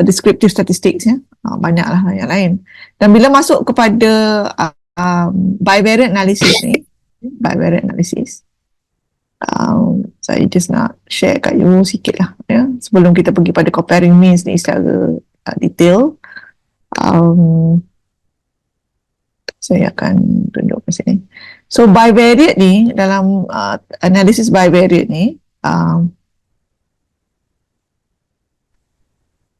descriptive statistics ya. Banyaklah yang lain. Dan bila masuk kepada bivariate analysis ni, bivariate analysis, saya just nak share kat you sikit lah ya, sebelum kita pergi pada comparing means ni secara detail. Saya akan tunjuk kat sini. So bivariate ni, dalam analisis bivariate ni,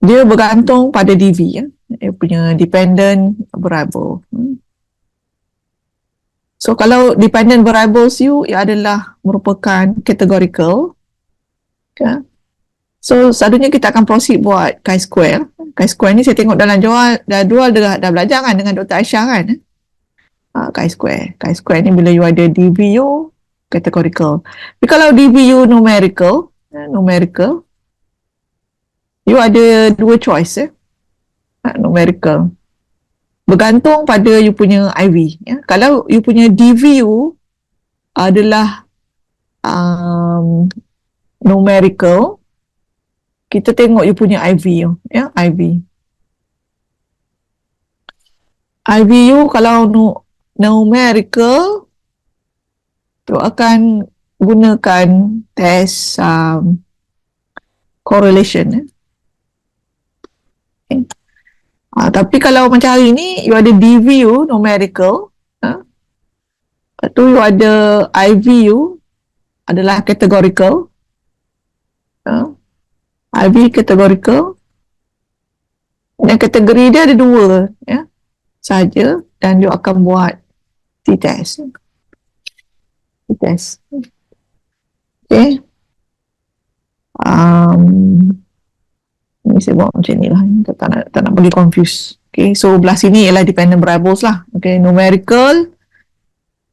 dia bergantung pada DV ya. Dia punya dependent variable. So kalau dependent variables you, ia adalah merupakan categorical. Okay. So selalunya kita akan proceed buat chi-square. Chi-square ni saya tengok dalam jadual dah belajar kan dengan Dr. Aisyah kan. Chi-square. Chi-square ni bila you ada DVU categorical. Tapi kalau DVU numerical, you ada dua choice numerical. Bergantung pada you punya IV ya. Kalau you punya DVU adalah numerical, kita tengok you punya IV ya, IV. IVU kalau numerical, you akan gunakan test correlation ya. Okay. Tapi kalau macam hari ni, you ada DVU numerical, lepas tu you ada IVU adalah categorical, IV categorical, dan kategori dia ada dua ya, sahaja, dan you akan buat t-test. T-test. Okay. Ini saya buat macam ni lah, tak nak bagi confuse. Okay, so belah sini ialah dependent variables lah. Okay, numerical,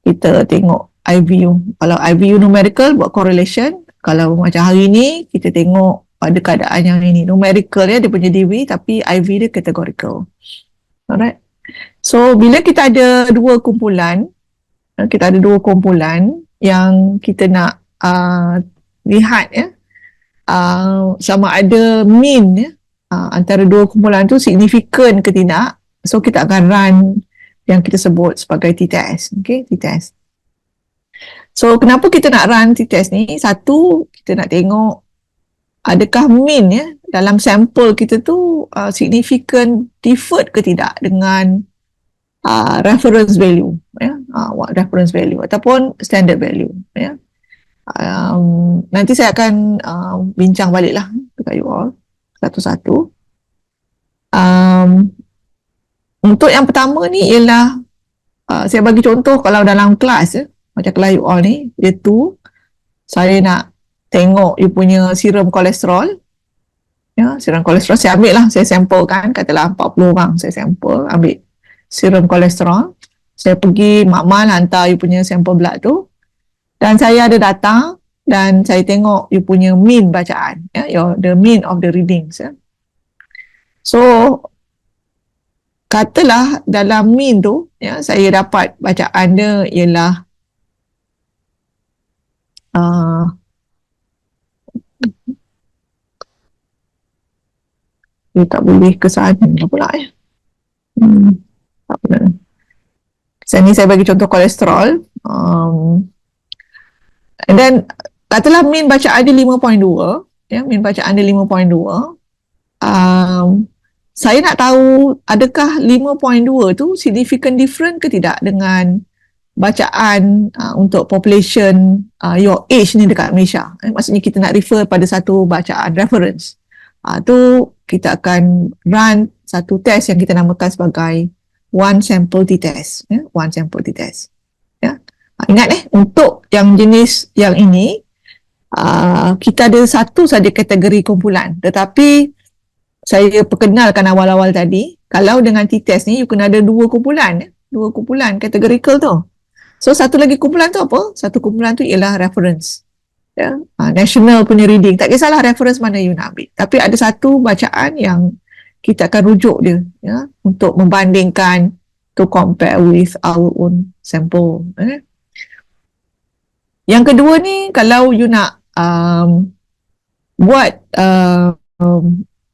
kita tengok IVU. Kalau IVU numerical, buat correlation. Kalau macam hari ni, kita tengok pada keadaan yang ini. Numerical dia punya DV, tapi IV dia categorical. Alright. So, bila kita ada dua kumpulan, yang kita nak lihat ya, sama ada mean ya, antara dua kumpulan tu signifikan ke tidak. So kita akan run yang kita sebut sebagai t-test. Okay, t-test. So kenapa kita nak run t-test ni? Satu, kita nak tengok adakah mean ya dalam sampel kita tu signifikan differed ke tidak dengan reference value ya, reference value ataupun standard value ya. Nanti saya akan bincang balik lah dekat you all satu-satu. Untuk yang pertama ni ialah saya bagi contoh kalau dalam kelas macam kelas you all ni, dia tu saya nak tengok you punya serum kolesterol ya, serum kolesterol saya ambil lah, saya sampel kan, katalah 40 orang saya sampel, ambil serum kolesterol, saya pergi makmal hantar you punya sampel blood tu, dan saya ada data dan saya tengok you punya mean bacaan ya, the mean of the readings ya. So katalah dalam mean tu ya, saya dapat bacaan dia ialah dia tak boleh ke sana pula ya. Tak boleh. Sini saya bagi contoh kolesterol. And then katalah mean bacaan dia 5.2 ya, mean bacaan dia 5.2. Saya nak tahu adakah 5.2 tu significant different ke tidak dengan bacaan untuk population your age ni dekat Malaysia. Maksudnya kita nak refer pada satu bacaan reference. Tu kita akan run satu test yang kita namakan sebagai one sample t-test ya, one sample t-test ya. Ingat untuk yang jenis yang ini kita ada satu saja kategori kumpulan, tetapi saya perkenalkan awal-awal tadi, kalau dengan t-test ni you kena ada dua kumpulan categorical tu. So satu lagi kumpulan tu apa? Satu kumpulan tu ialah reference ya, national punya reading, tak kisahlah reference mana you nak ambil, tapi ada satu bacaan yang kita akan rujuk dia ya, untuk membandingkan, to compare with our own sample Yang kedua ni, kalau you nak buat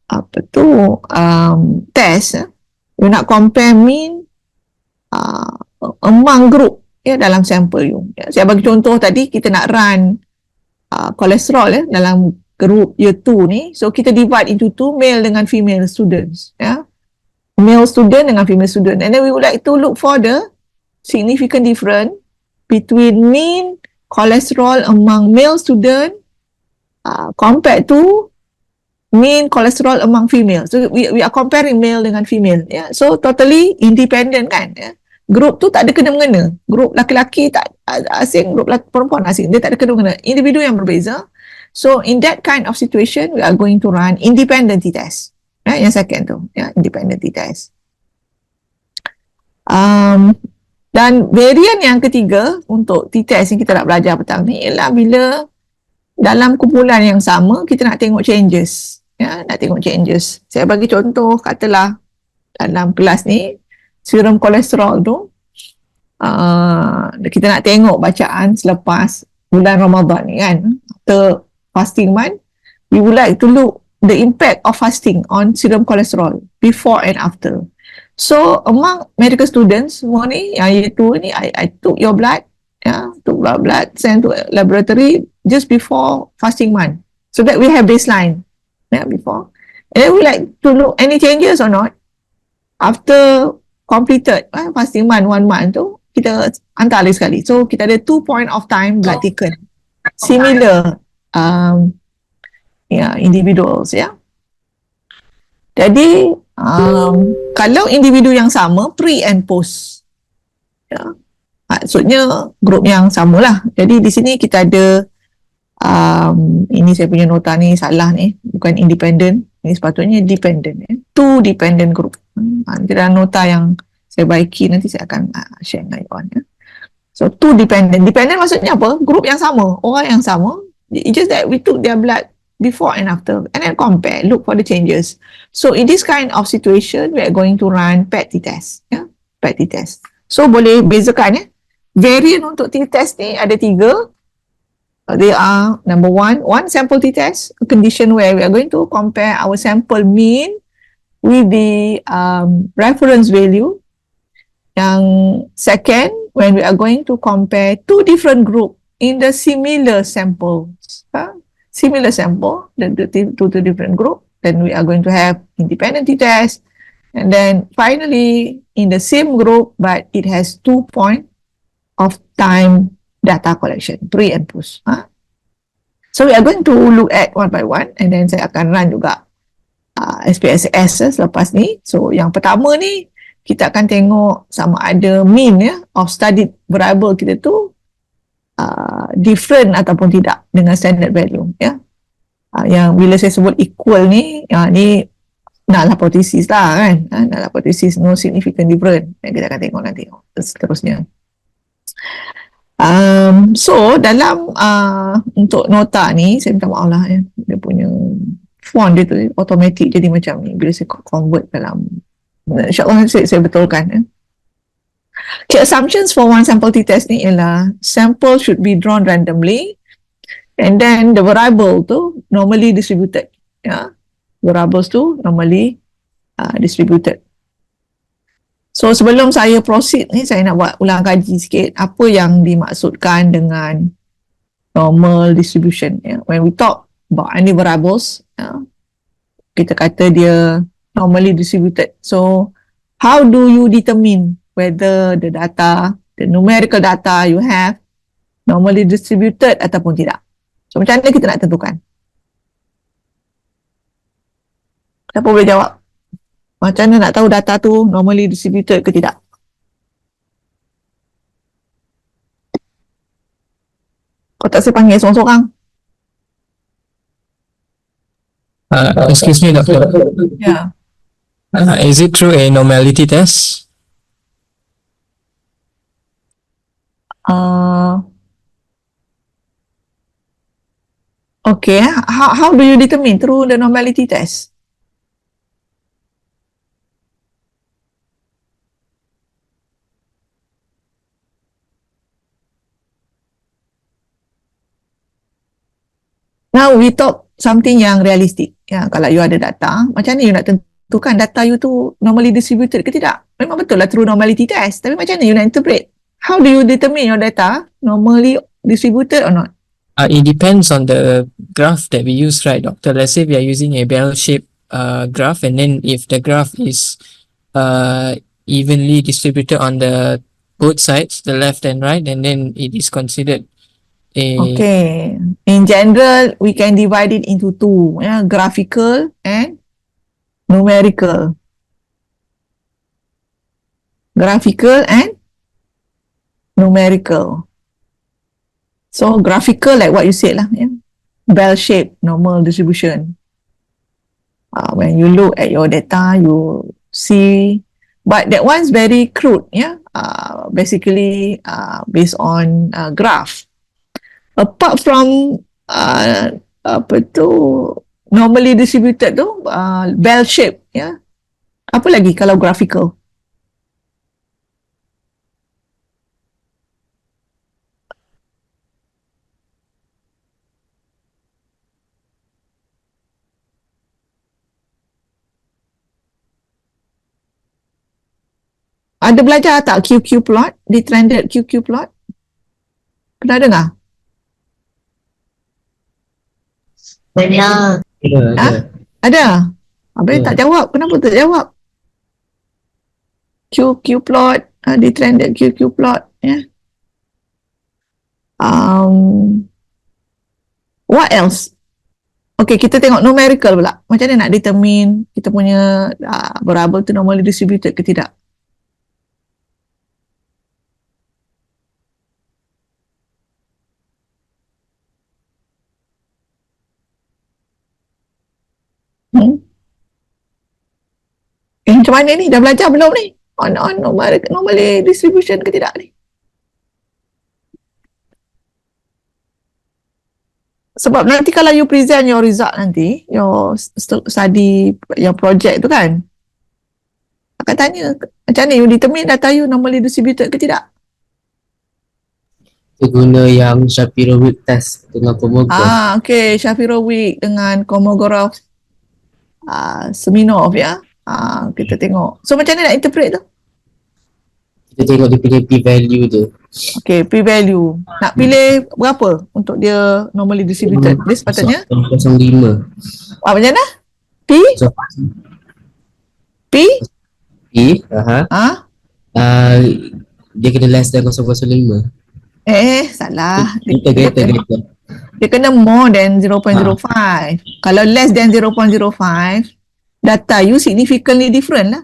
apa tu, test, you nak compare mean uh, among group dalam sampel you. Saya bagi contoh tadi, kita nak run kolesterol dalam group year 2 ni. So kita divide into 2, male dengan female students, male student dengan female student, and then we would like to look for the significant difference between mean cholesterol among male student compared to mean cholesterol among female. So we are comparing male dengan female, so totally independent kan, Grup tu tak ada kena-mengena, grup laki-laki tak asing, grup perempuan asing, dia tak ada kena-mengena, individu yang berbeza. So in that kind of situation, we are going to run independent t-test, yang second tu, independent t-test. Dan varian yang ketiga untuk t-test yang kita nak belajar petang ni ialah bila dalam kumpulan yang sama kita nak tengok changes, nak tengok changes. Saya bagi contoh, katalah dalam kelas ni serum kolesterol tu kita nak tengok bacaan selepas bulan Ramadan ni kan, after fasting month, we would like to look the impact of fasting on serum cholesterol before and after. So among medical students semua ni yang year 2 ni, I took your blood, took blood, sent to laboratory just before fasting month, so that we have baseline before, and then we like to look any changes or not after completed fasting month 1 month tu, kita hantar lagi sekali. So kita ada 2 point of time blood taken, similar individuals, Jadi kalau individu yang sama, pre and post, maksudnya grup yang samalah. Jadi di sini kita ada ini saya punya nota ni salah ni, bukan independent, ini sepatutnya dependent, two dependent group. Kira nota yang saya baiki, nanti saya akan share dengan you on, So two dependent maksudnya apa? Grup yang sama, orang yang sama, it's just that we took their blood before and after, and then compare, look for the changes. So in this kind of situation, we are going to run PET t-test, PET t-test. So boleh bezakan, variant untuk t-test ni ada 3. They are, number one sample t-test, a condition where we are going to compare our sample mean with the reference value. Yang second, when we are going to compare 2 different group in the similar samples, similar sample, the two different group, then we are going to have independent t-test. And then finally, in the same group, but it has 2 point of time data collection, pre and post. So we are going to look at one by one, and then saya akan run juga SPSS selepas ni. So yang pertama ni, kita akan tengok sama ada mean of studied variable kita tu different ataupun tidak dengan standard value, yang bila saya sebut equal ni, ni null hypothesis lah kan, null hypothesis, no significant difference, yang kita akan tengok nanti seterusnya. So dalam untuk nota ni, saya minta maaf lah, dia punya font dia tu automatic jadi macam ni bila saya convert dalam, insyaAllah saya betulkan. Okay, assumptions for one sample t-test ni ialah sample should be drawn randomly, and then the variable tu normally distributed, variables tu normally distributed. So sebelum saya proceed ni, saya nak buat ulang kaji sikit apa yang dimaksudkan dengan normal distribution. When we talk about any variables, kita kata dia normally distributed. So how do you determine whether the data, the numerical data you have normally distributed ataupun tidak? So macam mana kita nak tentukan? Siapa boleh jawab? Macam mana nak tahu data tu normally distributed ke tidak? Kau tak saya panggil seorang-seorang? Excuse me, doctor. Yeah. Is it through a normality test? Okay. How do you determine? Through the normality test? Now we talk something yang realistik. Ya, kalau you ada data, macam mana you nak tentukan data you tu normally distributed ke tidak? Memang betul lah through normality test, tapi macam mana you nak interpret? How do you determine your data normally distributed or not? It depends on the graph that we use, right, doctor? Let's say we are using a bell-shaped graph, and then if the graph is uh, evenly distributed on the both sides, the left and right, and then it is considered a Okay. In general, we can divide it into two, yeah, graphical and numerical. Graphical and numerical. So graphical, like what you said lah, yeah, bell shape, normal distribution. When you look at your data, you see, but that one's very crude, yeah. Basically, based on graph. Apart from apa tu normally distributed tu, bell shape, yeah. Apa lagi kalau graphical? Ada belajar tak QQ plot, di trended QQ plot? Pernah dengar? Pernah. Ha? Ada? Habis tak jawab. Kenapa tak jawab? QQ plot, di trended QQ plot. Yeah. What else? Okay, kita tengok numerical pula. Macam mana nak determine kita punya variable tu normally distributed ke tidak? Macam mana ni? Dah belajar belum ni? On normally distribution ke tidak ni? Sebab nanti kalau you present your result nanti, your study, your project tu kan, akan tanya, macam mana you determine data you normally distributed ke tidak? Kita guna yang Shapiro-Wilk test dengan Kolmogorov. Okay, Shapiro-Wilk dengan Kolmogorov, Seminov ya. Kita tengok. So macam mana nak interpret tu? Kita tengok dia punya p-value tu. Okay, p-value. Nak pilih berapa untuk dia normally distributed? Dia sepatutnya? 0.05. Macam mana? P? So, P? P, dia kena less than 0.05. Salah. Kita. Dia kena more than 0.05. Kalau less than 0.05, data you significantly different lah.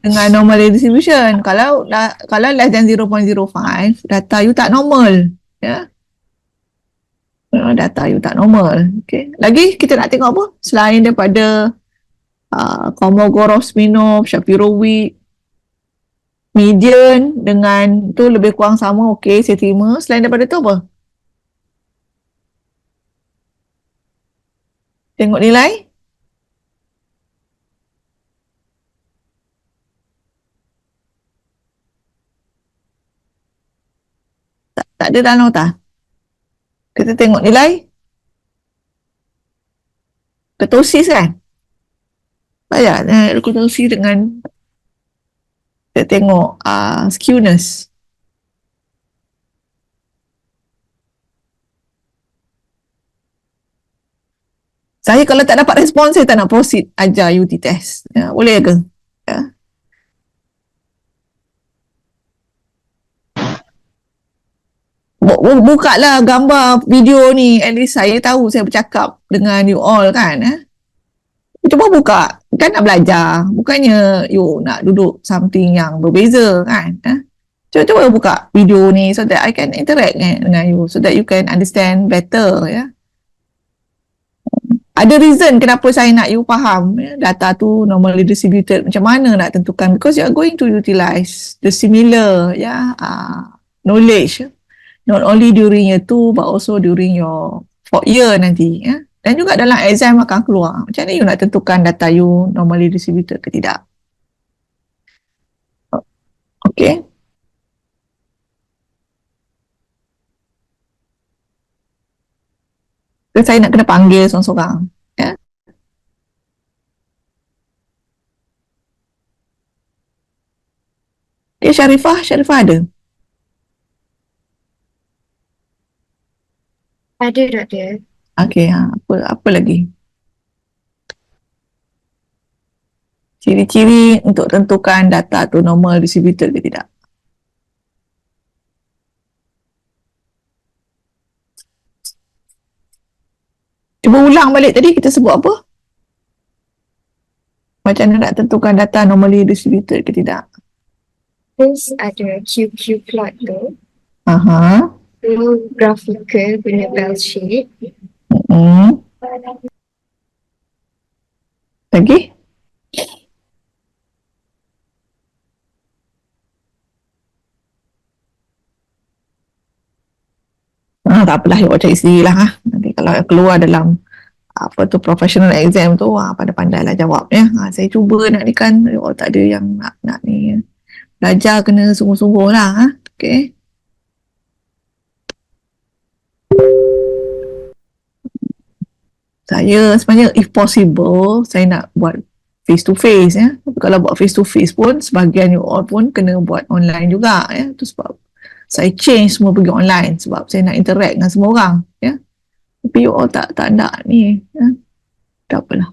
Dengan normal distribution. Kalau less than 0.05, data you tak normal. Ya. Data you tak normal. Okay. Lagi kita nak tengok apa? Selain daripada Kolmogorov, Smirnov, Shapiro-Wilk, median dengan tu lebih kurang sama, okey, saya terima. Selain daripada tu apa? Tengok nilai. Tak ada dalam nota. Kita tengok nilai. Ketosis kan? Banyak ketosis dengan kita tengok skewness. Saya kalau tak dapat respon, saya tak nak proceed ajar UT test. Ya, boleh ke? Ya. Buka lah gambar video ni, at least saya tahu saya bercakap dengan you all kan. Cuba buka, kan nak belajar, bukannya you nak duduk something yang berbeza kan. Cuba buka video ni so that I can interact dengan you, so that you can understand better ya. Ada reason kenapa saya nak you faham data tu normally distributed, macam mana nak tentukan, because you are going to utilize the similar knowledge, not only during year 2 but also during your 4th year nanti ya. Dan juga dalam exam akan keluar macam mana you nak tentukan data you normally distributed ke tidak. Okay. ke saya nak kena panggil seorang-seorang? Ya. Okay, Syarifah ada? Ada, Doktor. Okay, apa lagi? Ciri-ciri untuk tentukan data tu normal distributed ke tidak? Cuba ulang balik tadi kita sebut apa? Macam mana nak tentukan data normally distributed ke tidak? Terus ada QQ plot tu. Aha. Lalu graphical guna bell shape. Lagi? Tak apalah, awak cari sendirilah. Nanti kalau keluar dalam apa tu professional exam tu, pandai-pandai lah jawab ya. Saya cuba nak ni kan, tak ada yang nak ni. Belajar kena sungguh-sungguh lah. Okay. Saya sebenarnya if possible saya nak buat face to face ya. Tapi kalau buat face to face pun sebahagian you all pun kena buat online juga ya. Tu sebab saya change semua pergi online sebab saya nak interact dengan semua orang ya. Tapi you all tak nak ni ya. Tak apalah.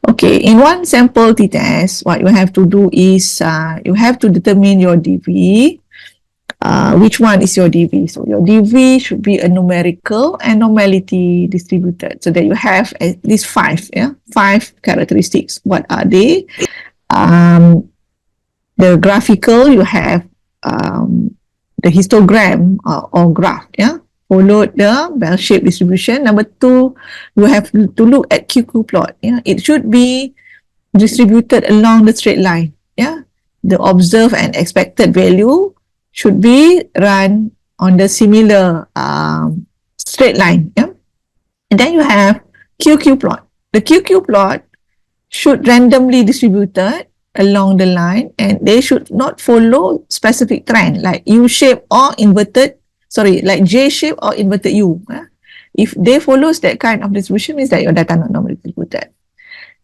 Okay, in one sample t-test, what you have to do is you have to determine your DV. Which one is your DV? So your DV should be a numerical and normality distributed, so that you have at least 5 characteristics. What are they? The graphical, you have the histogram or graph, followed the bell-shaped distribution. Number 2, you have to look at QQ plot. It should be distributed along the straight line. The observed and expected value should be run on the similar straight line. And then you have QQ plot. The QQ plot should randomly distributed along the line, and they should not follow specific trend like U-shape or like J-shape or inverted U. If they follows that kind of distribution, means that your data not normally distributed.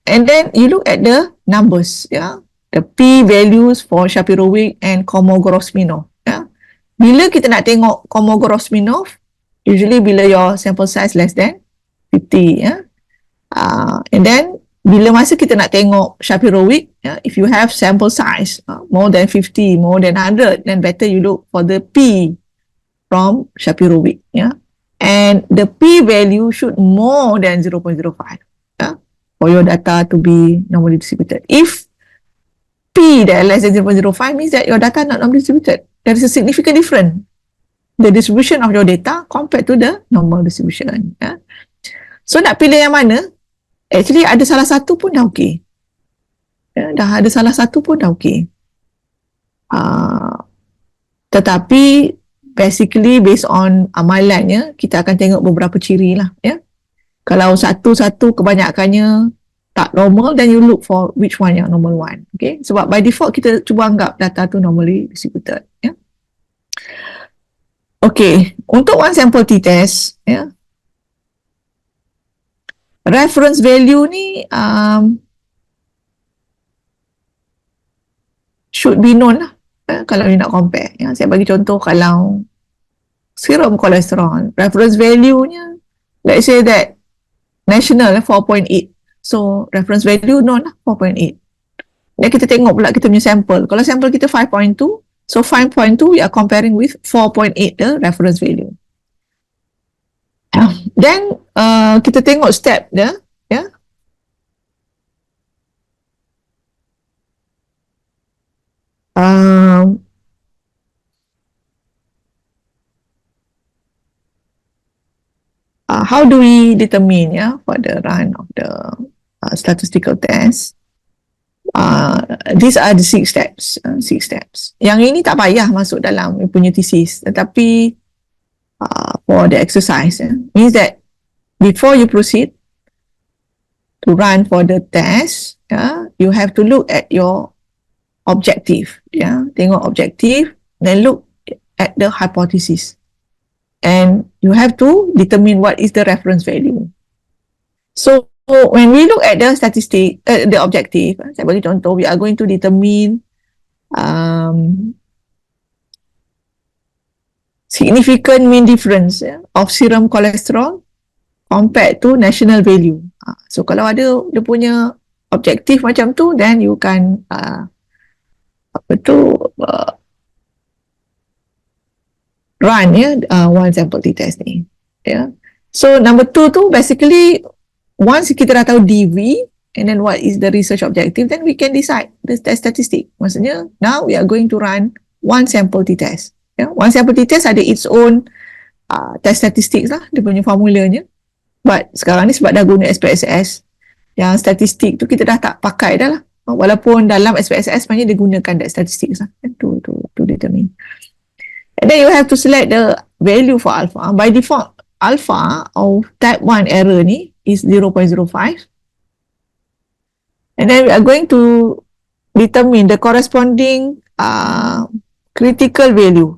And then you look at the numbers, the P values for Shapiro-Wilk and Kolmogorov-Smirnov. Bila kita nak tengok Kolmogorov-Smirnov, usually bila your sample size less than 50. And then bila masa kita nak tengok Shapiro-Wilk, if you have sample size more than 50, more than 100, then better you look for the P from Shapiro-Wilk. And the P value should more than 0.05 for your data to be normally distributed. If P that less than 0.05 means that your data not normally distributed. There is a significant difference, the distribution of your data compared to the normal distribution. So nak pilih yang mana? Actually ada salah satu pun dah okey. Dah ada salah satu pun dah okey. Tetapi basically based on amalannya, kita akan tengok beberapa ciri lah. Kalau satu-satu kebanyakannya tak normal, then you look for which one yang normal one. Okay? Sebab by default kita cuba anggap data tu normally distributed. Okay, untuk one sample t-test, reference value ni should be known lah kalau you nak compare. Saya bagi contoh, kalau serum kolesterol, reference value-nya, let's say that national 4.8. So reference value known lah 4.8. Dan kita tengok pula kita punya sample. Kalau sample kita 5.2, so 5.2 we are comparing with 4.8 the reference value. Then kita tengok step dia, how do we determine for the run of the statistical test? These are the 6 steps. 6 steps. Yang ini tak payah masuk dalam punya thesis, tetapi for the exercise means that before you proceed to run for the test, you have to look at your objective. Tengok objective, then look at the hypothesis. and you have to determine what is the reference value. So when we look at the statistic, the objective, saya bagi contoh, we are going to determine significant mean difference of serum cholesterol compared to national value. So kalau ada dia punya objektif macam tu, then you can run one sample t-test ni. So number 2 tu basically once kita dah tahu DV and then what is the research objective, then we can decide the test statistic. Maksudnya now we are going to run one sample t-test. One sample t-test ada its own test statistics lah, dia punya formulanya. But sekarang ni sebab dah guna SPSS, yang statistik tu kita dah tak pakai dah lah. Walaupun dalam SPSS sebenarnya dia gunakan that statistics lah to determine. And then you have to select the value for alpha. By default, alpha of type 1 error ni is 0.05. And then we are going to determine the corresponding critical value.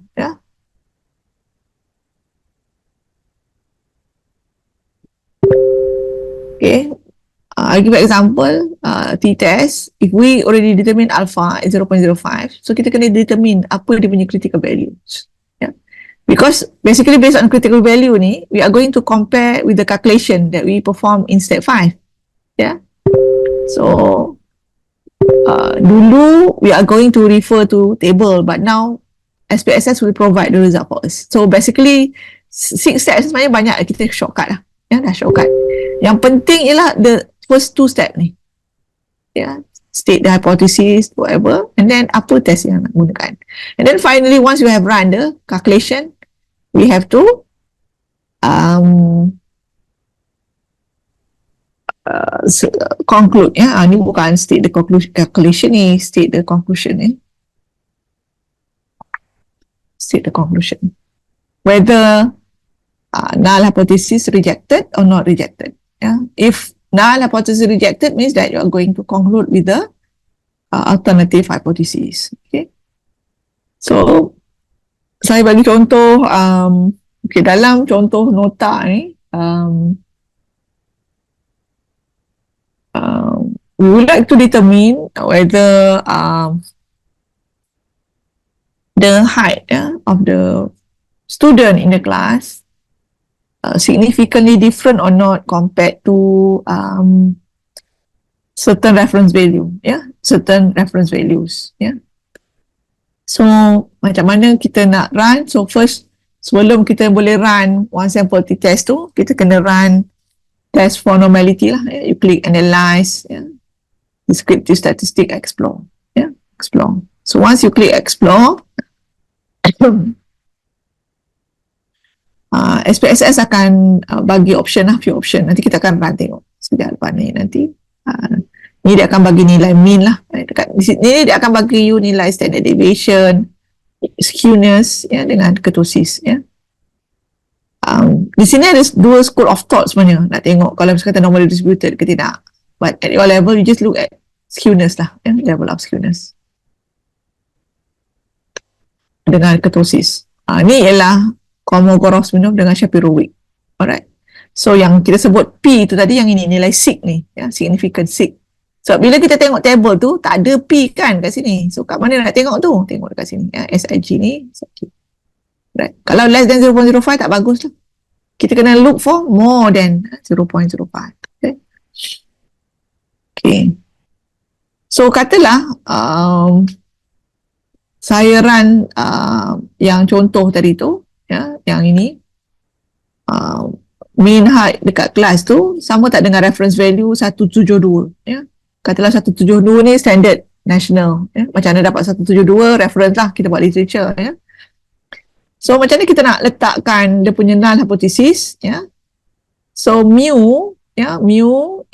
Okay, I'll give an example, t-test, if we already determine alpha is 0.05, so kita kena determine apa dia punya critical values. Because basically based on critical value ni, we are going to compare with the calculation that we perform in step 5. So, dulu we are going to refer to table, but now SPSS will provide the result for us. So basically 6 steps sebenarnya banyak kita shortcut lah. Dah shortcut. Yang penting ialah the first 2 step ni. State the hypothesis, whatever, and then apa test yang nak gunakan. And then finally, once you have run the calculation, we have to conclude. Ni bukan state the calculation ni, state the conclusion ni. State the conclusion. Whether null hypothesis rejected or not rejected. If null hypothesis rejected means that you are going to conclude with the alternative hypothesis. Okay. So saya bagi contoh, dalam contoh nota ni, we would like to determine whether the height of the student in the class significantly different or not compared to certain reference value, certain reference values. So macam mana kita nak run? So first, sebelum kita boleh run one sample t-test tu, kita kena run test for normality lah. You click analyze, descriptive statistic, explore. Explore. So once you click explore, SPSS akan bagi option lah, few option. Nanti kita akan run tengok sekejap lepas ni nanti. Ni dia akan bagi nilai mean lah. Dekat di sini dia akan bagi you nilai standard deviation, skewness dengan kurtosis. Di sini ada 2 school of thought sebenarnya nak tengok kalau misalkan normally distributed ke tidak. But at your level you just look at skewness lah, level of skewness dengan kurtosis. Ni ialah Kolmogorov dengan Shapiro-Wilk. Alright. So yang kita sebut P tu tadi, yang ini nilai sig ni, significant sig. So bila kita tengok table tu tak ada P kan kat sini. So kat mana nak tengok tu? Tengok dekat sini. SIG ni. Right. Kalau less than 0.05 tak bagus lah. Kita kena look for more than 0.05. Okay. So katalah saya run yang contoh tadi tu, yang ini mean height dekat kelas tu sama tak dengan reference value 172. Katalah 172 ni standard national. Macam mana dapat 172 reference lah, kita buat literature. So macam mana kita nak letakkan dia punya null hypothesis. So mu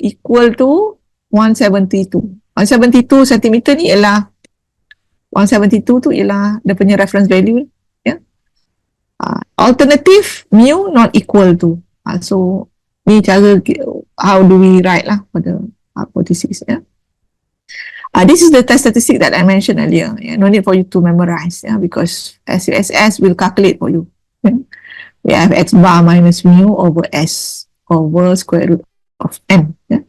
equal to 172. 172 cm ni ialah 172 tu ialah dia punya reference value. Alternative mu not equal to. So ni cara how do we write lah pada hypothesis. This is the test statistic that I mentioned earlier. No need for you to memorize because SPSS will calculate for you. we have x bar minus mu over s over square root of n. Yeah?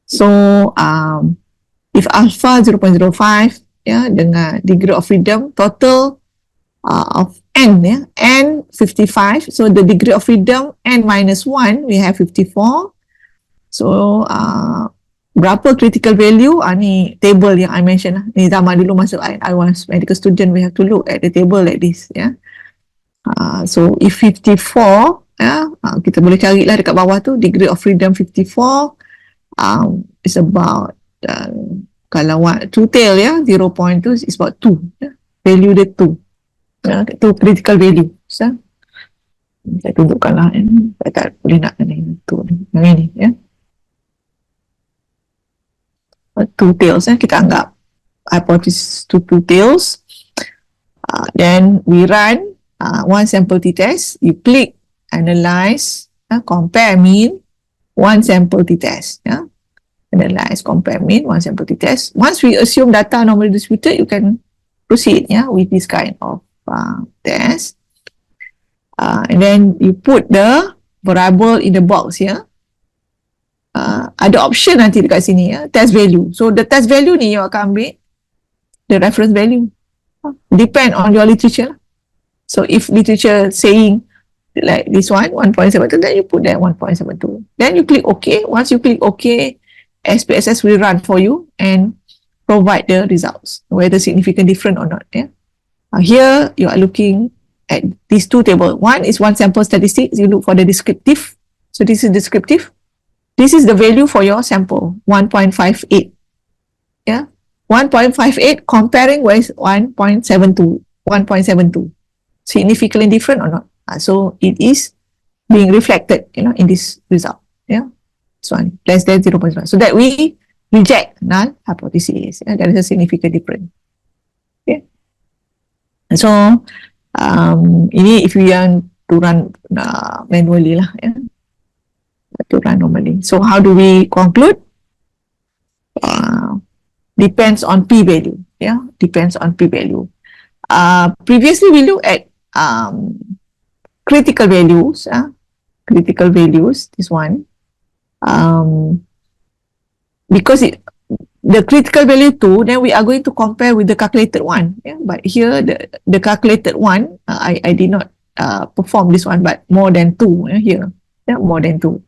So if alpha 0.05, yeah, dengan degree of freedom total of n, yeah, n 55. So the degree of freedom n minus 1, we have 54. So berapa critical value? Ni table yang I mention lah. Ni zaman dulu masa I was medical student, we have to look at the table like this. Yeah. So if 54, kita boleh carilah dekat bawah tu degree of freedom 54 is about kalau two tail, ya, 0.2 is about 2, yeah? Value dia 2, itu critical value. So, saya tunjukkan lah, saya tak boleh nak yang ini, ya. Two tails, kita anggap hypothesis to two tails. Then we run one sample t-test. You click analyze, compare mean, one sample t-test. Analyze, compare mean, one sample t-test. Once we assume data normally distributed, you can proceed with this kind of test. And then you put the variable in the box here. Ada option nanti dekat sini, test value. So the test value ni you akan ambil the reference value. Depend on your literature. So if literature saying like this one, 1.72, then you put that 1.72. Then you click OK. Once you click OK, SPSS will run for you and provide the results, whether significant different or not. Yeah. Here you are looking at these two tables. One is one sample statistics. You look for the descriptive. So this is descriptive. This is the value for your sample, 1.58. Yeah, 1.58 comparing with 1.72. Significantly different or not? So it is being reflected, in this result. Yeah, this one less than 0.1. So that we reject null hypothesis. Yeah? There is a significant difference. Okay. And so ini if we want to run manually lah. Yeah. To run normally. So how do we conclude? Depends on p-value. Yeah, depends on p-value. Previously we looked at critical values. Critical values. This one. Because the critical value 2, then we are going to compare with the calculated one. Yeah, but here the calculated one, I did not perform this one, but more than 2 here. Yeah, more than 2.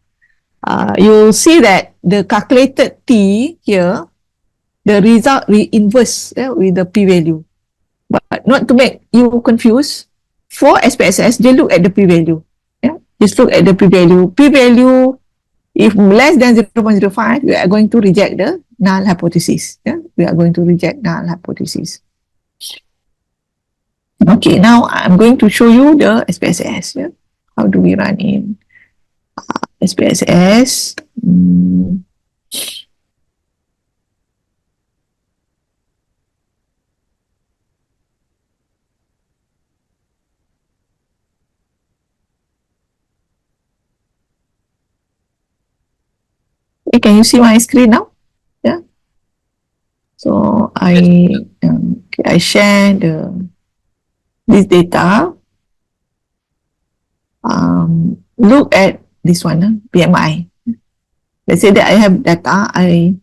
You'll see that the calculated T here, the result we inverse with the p-value. But not to make you confused, for SPSS, they look at the p-value. Yeah? Just look at the p-value. P-value, if less than 0.05, we are going to reject the null hypothesis. Yeah? We are going to reject null hypothesis. Okay, now I'm going to show you the SPSS. Yeah? How do we run in SPSS? Okay, can you see my screen now? Yeah. So I share this data. Look at this one, BMI. Let's say that I have data. I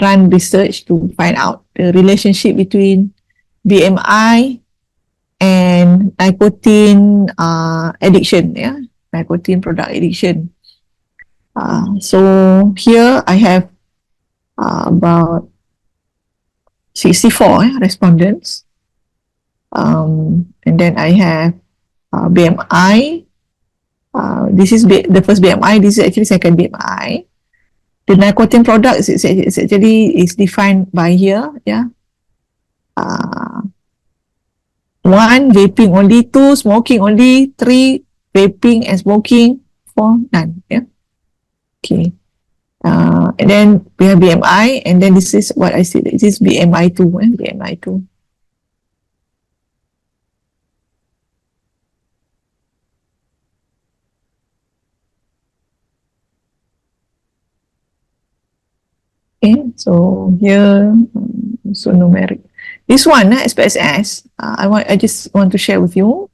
run research to find out the relationship between BMI and nicotine addiction. Yeah, nicotine product addiction. So here I have about 64 respondents, and then I have BMI. This is the first BMI. This is actually second BMI. The nicotine product is actually defined by here. Yeah. 1 vaping only, 2 smoking only, 3 vaping and smoking, 4 none. Yeah. Okay. And then we have BMI, and then this is what I said. This is BMI2. BMI2. Okay, so here, so numeric. This one, SPSS, I just want to share with you.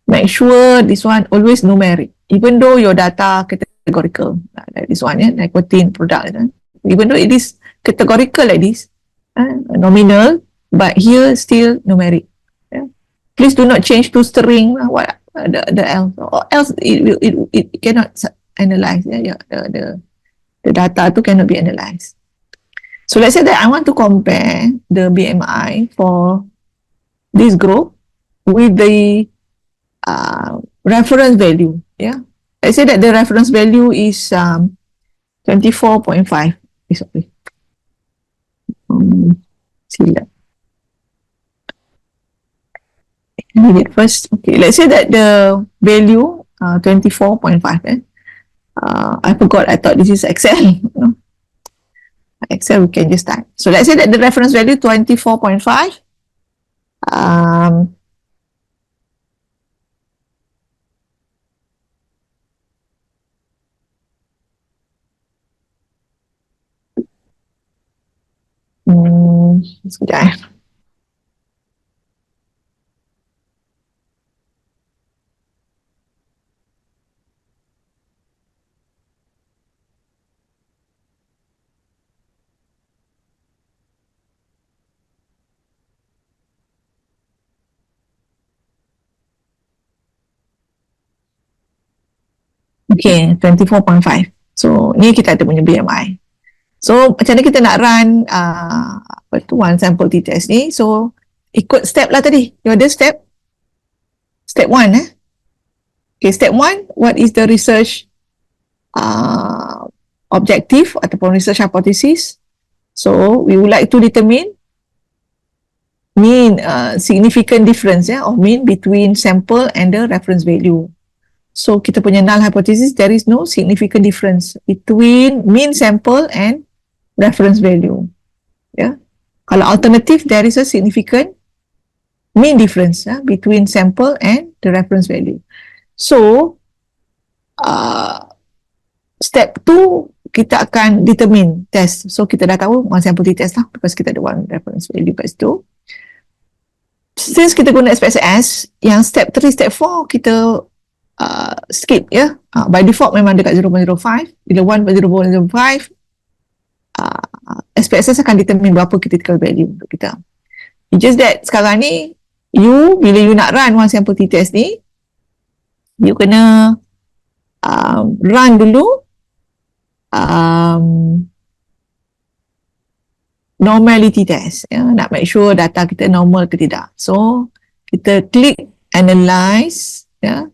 make sure this one always numeric, even though your data categorical, like this one, nicotine product, even though it is categorical like this, nominal, but here still numeric. Please do not change to string, what the else, or else it cannot analyze. The data to cannot be analyzed. So let's say that I want to compare the BMI for this group with the reference value. Yeah, let's say that the reference value is 24.5. Sorry. See that. Read it first. Okay, let's say that the value 24.5. I forgot. I thought this is Excel. No? Excel we can just type. So let's say that the reference value 24.5. Sekejap. Okay, 24.5. So, ni kita ada punya BMI. So, macam mana kita nak run one sample t-test ni? So, ikut step lah tadi. You ada step 1 Okay, step 1, what is the research objective ataupun research hypothesis? So, we would like to determine mean significant difference of mean between sample and the reference value. So, kita punya null hypothesis, there is no significant difference between mean sample and reference value. Yeah. Kalau alternative, there is a significant mean difference between sample and the reference value. So, step 2, kita akan determine test. So, kita dah tahu one sample t-test lah because kita ada one reference value kat situ. Since kita guna Spss, yang step 3, step 4, kita skip ya. By default memang dekat 0.05. Bila 1.0.05 SPSS akan determine berapa critical value untuk kita. It's just that sekarang ni bila you nak run one sample t-test ni, you kena run dulu normality test ya, nak make sure data kita normal ke tidak. So kita klik analyze ya,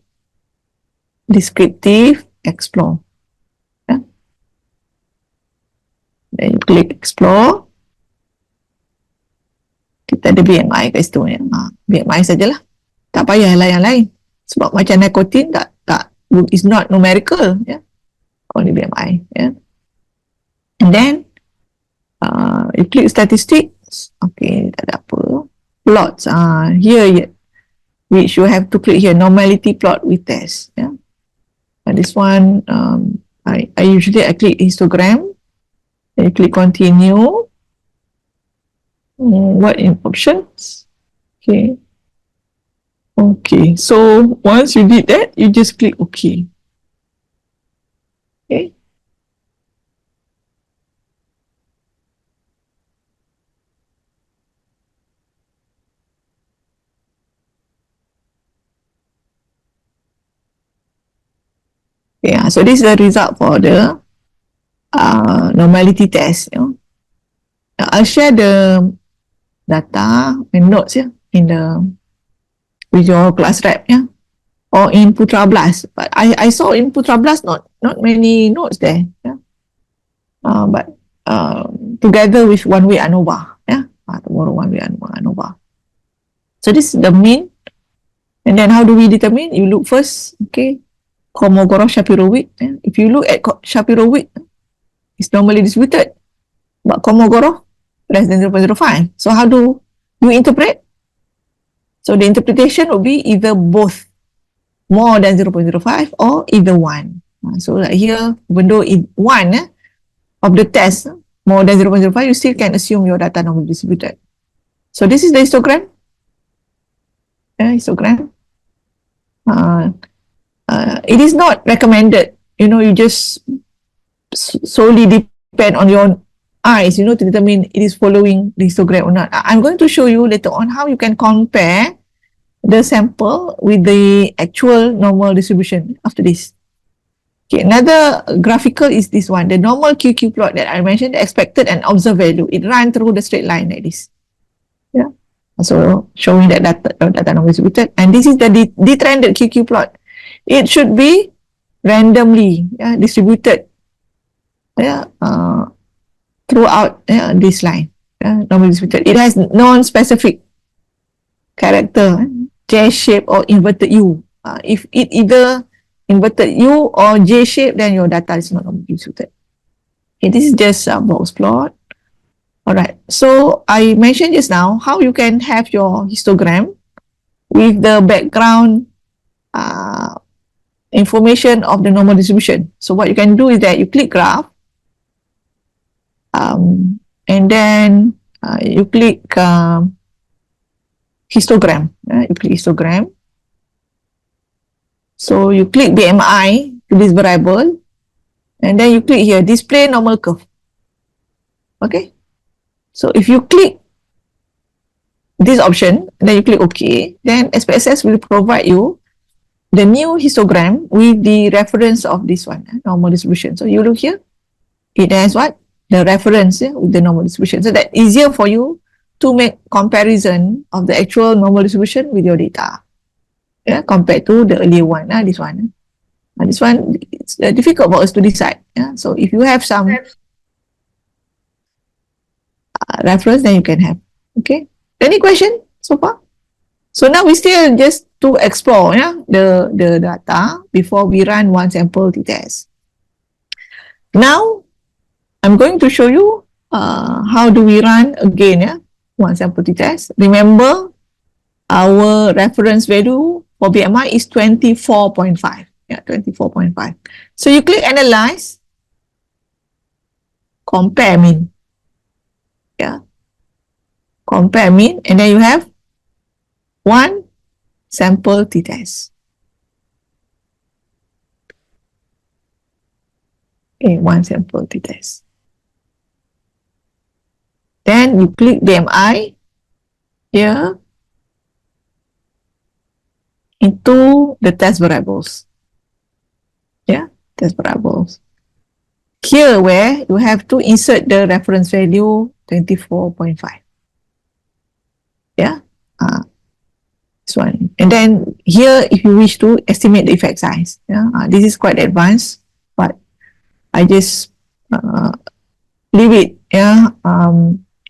descriptive, explore. Yeah. Then you click explore. Kita ada BMI kat situ ya. BMI sajalah. Tak payahlah yang lain. Sebab macam nikotin tak is not numerical ya. Only BMI ya. And then you click statistics. Okay, tak ada apa. Plots here which you have to click here, normality plot with test ya. This one, I usually click histogram. Then click continue. What in options? Okay. Okay. So once you did that, you just click OK. Okay. Yeah, so this is the result for the normality test. You know, I'll share the data and notes in the with your class rep or in Putra Blast. But I saw in Putra Blast not many notes there. But together with one way ANOVA. Tomorrow one way ANOVA. So this is the mean. And then how do we determine? You look first, okay. Kolmogorov-Shapiro-Wilk. If you look at Shapiro-Wilk, it's normally distributed. But Kolmogorov, less than 0.05. So how do you interpret? So the interpretation would be either both more than 0.05 or either one. So like here, even though one of the test more than 0.05, you still can assume your data normally distributed. So this is the histogram. Histogram. It is not recommended, you just solely depend on your eyes, to determine it is following the histogram or not. I'm going to show you later on how you can compare the sample with the actual normal distribution after this. Okay, another graphical is this one, the normal QQ plot that I mentioned, the expected and observed value. It runs through the straight line like this. Yeah. So showing that data normal distributed. And this is the detrended QQ plot. It should be randomly distributed throughout this line. Normally distributed. It has non-specific character, J shape or inverted U. If it either inverted U or J shape, then your data is not normally distributed. Okay, this is just a box plot. Alright, so I mentioned just now how you can have your histogram with the background information of the normal distribution. So what you can do is that you click graph, and then you click histogram. You click histogram. So you click BMI to this variable, and then you click here, display normal curve. Okay. So if you click this option, then you click OK, then Spss will provide you the new histogram with the reference of this one, normal distribution. So you look here, it has what? The reference with the normal distribution. So that easier for you to make comparison of the actual normal distribution with your data. Compared to the earlier one, this one. This one, it's difficult for us to decide. So if you have some reference, then you can have. Okay. Any question so far? So now we still just to explore the data before we run one sample t-test. Now, I'm going to show you how do we run again one sample t-test. Remember, our reference value for BMI is 24.5. 24.5. So you click analyze, compare mean. Compare mean, and then you have one sample t-test. Okay, one sample t-test. Then you click BMI here into the test variables. Test variables. Here where you have to insert the reference value 24.5. This one. And then here, if you wish to estimate the effect size, this is quite advanced, but I just leave it.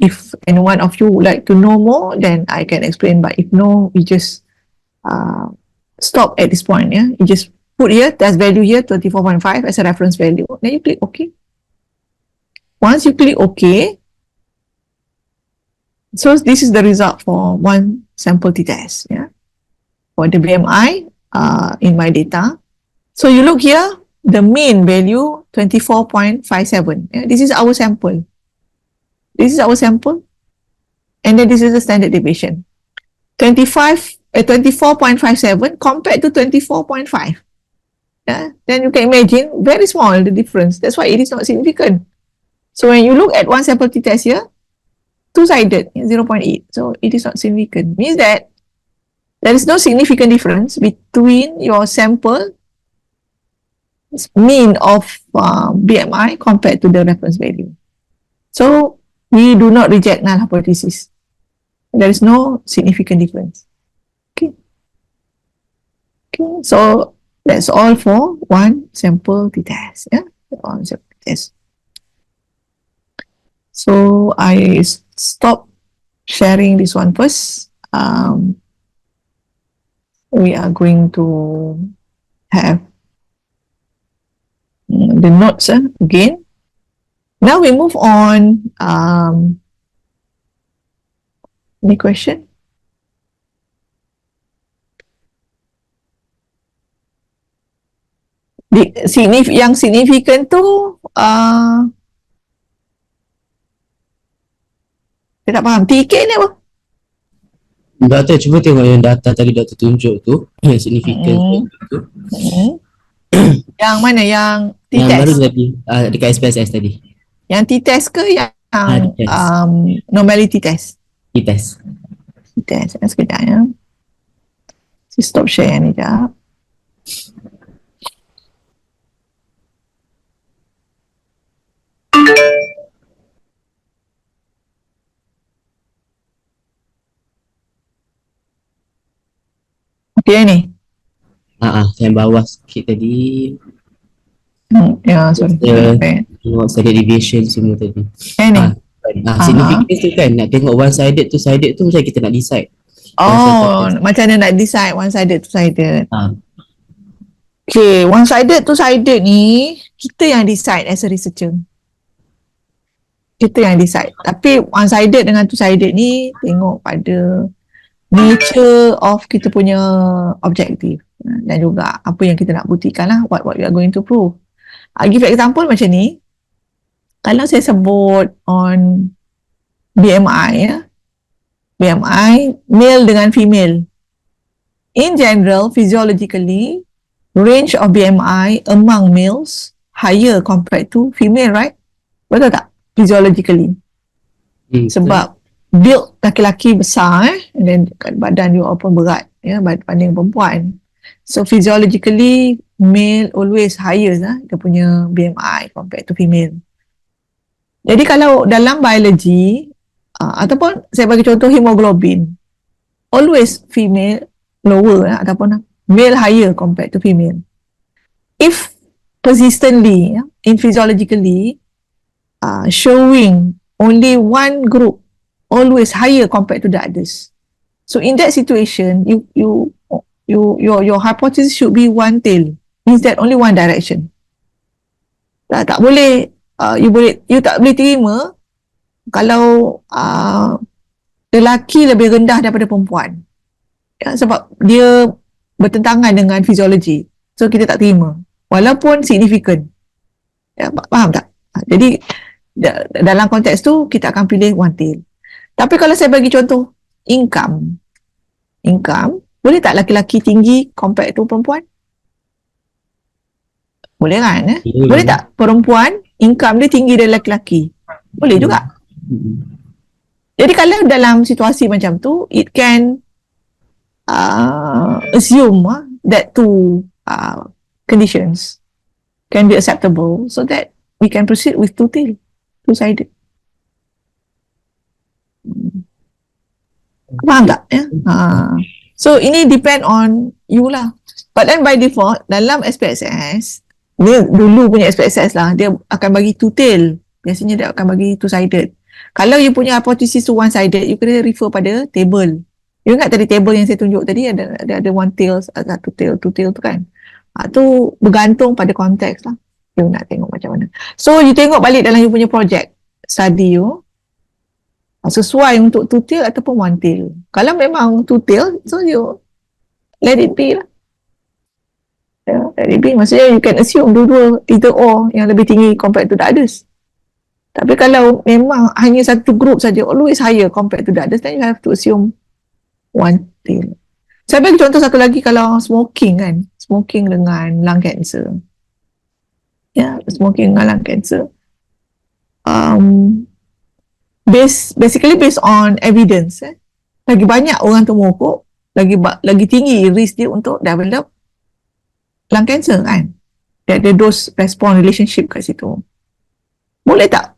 If any one of you would like to know more, then I can explain. But if no, we just stop at this point. You just put here test value here 24.5 as a reference value. Then you click OK. Once you click OK, so this is the result for one sample t-test. For the BMI in my data. So you look here, the mean value 24.57. This is our sample. This is our sample. And then this is the standard deviation. 24.57 compared to 24.5. Then you can imagine very small the difference. That's why it is not significant. So when you look at one sample t-test here, two-sided, 0.8. So it is not significant. Means that there is no significant difference between your sample mean of BMI compared to the reference value. So we do not reject null hypothesis. There is no significant difference. Okay. So that's all for one sample t-test. One sample t-test. So I stop sharing this one first. We are going to have the notes again. Now we move on. Any question? Yang significant tu saya tak faham. TK ni apa? Doktor cuba tengok yang data tadi doktor tunjuk tu, yang significant tu. Yang mana? Yang Yang baru t-test? tadi, dekat SPSS tadi. Yang t-test ke yang T-test. normality test? T-test. T-test. Sekejap ya. Saya stop share ni sekejap. Okay ni. Yang bawah sikit tadi. Ya, sorry. Tengok standard deviation semua tadi. Ni. Significance tu kan, nak tengok one sided tu macam kita nak decide. Oh, macam mana nak decide one-sided, two-sided. Ah. Okay, one-sided, two-sided ni, kita yang decide as a researcher. Kita yang decide. Tapi one-sided dengan two-sided ni, tengok pada nature of kita punya objektif. Dan juga apa yang kita nak buktikan lah, what we are going to prove. Give example macam ni, kalau saya sebut on BMI ya, BMI male dengan female. In general, physiologically, range of BMI among males higher compared to female, right? Betul tak? Physiologically. Sebab build laki-laki besar and then badan dia pun berat ya, banding perempuan. So physiologically, male always higher dia punya BMI compared to female. Jadi kalau dalam biology, ataupun saya bagi contoh hemoglobin, always female lower ataupun male higher compared to female. If persistently in physiologically showing only one group always higher compared to the others, so in that situation your hypothesis should be one tail, means that only one direction. Tak boleh you tak boleh terima kalau lelaki lebih rendah daripada perempuan ya, sebab dia bertentangan dengan fisiologi, so kita tak terima walaupun signifikan ya, faham tak? Jadi dalam konteks tu kita akan pilih one tail. Tapi kalau saya bagi contoh income, boleh tak laki-laki tinggi compared to perempuan? Boleh kan? Boleh tak perempuan income dia tinggi dari laki-laki? Boleh juga. Jadi kalau dalam situasi macam tu, it can assume that two conditions can be acceptable so that we can proceed with two-sided. Faham tak? Ya? So ini depend on you lah. But then by default, dalam SPSS, dia dulu punya SPSS lah, dia akan bagi two-tail. Biasanya dia akan bagi two-sided. Kalau you punya hypothesis tu one-sided, you kena refer pada table. You ingat tadi table yang saya tunjuk tadi, ada one tail, satu tail, two tail tu kan? Tu bergantung pada konteks lah. You nak tengok macam mana. So you tengok balik dalam you punya project study you, sesuai untuk two tail ataupun one tail. Kalau memang two tail, so you let it be lah. Let it be. Maksudnya you can assume dua-dua either or yang lebih tinggi compared to the others. Tapi kalau memang hanya satu group saja always higher compared to the others, then you have to assume one tail. Saya bagi contoh satu lagi, kalau smoking kan, smoking dengan lung cancer. Ya, smoking dengan lung cancer. Basically based on evidence. Lagi banyak orang termokok, lagi tinggi risk dia untuk develop lung cancer kan. Dia ada dose response relationship kat situ. Boleh tak?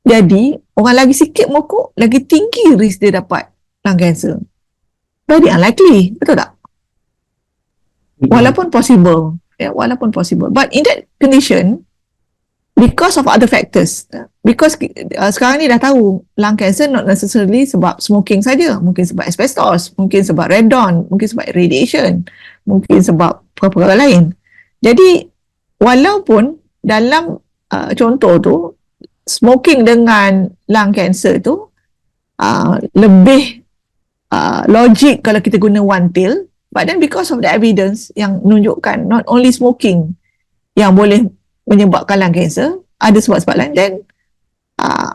Jadi, orang lagi sikit mokok, lagi tinggi risk dia dapat lung cancer. Very unlikely, betul tak? Walaupun possible. Ya, walaupun possible. But in that condition, because of other factors, because sekarang ni dah tahu lung cancer not necessarily sebab smoking saja, mungkin sebab asbestos, mungkin sebab radon, mungkin sebab radiation, mungkin sebab perkara lain. Jadi walaupun dalam contoh tu smoking dengan lung cancer tu lebih logik kalau kita guna one tail, but then because of the evidence yang menunjukkan not only smoking yang boleh menyebabkan lung cancer, ada sebab-sebab lain, then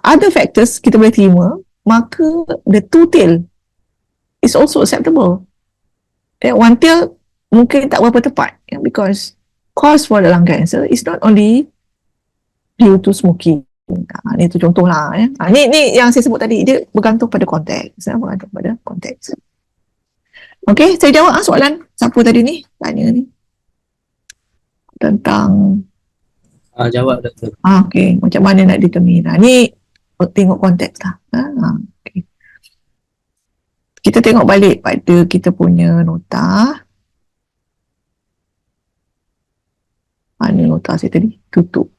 other factors kita boleh terima, maka the two tail is also acceptable. One pill mungkin tak berapa tepat, because cause for the lung cancer is not only due to smoking. Ni tu contoh lah. Ni yang saya sebut tadi, dia bergantung pada konteks. Bergantung pada konteks. Okay, saya jawab soalan siapa tadi ni tanya ni tentang Jawab doktor. okay, macam mana nak determine. Ni tengok konteks lah. Okay. Kita tengok balik pada kita punya nota. Mana nota saya tadi? Tutup.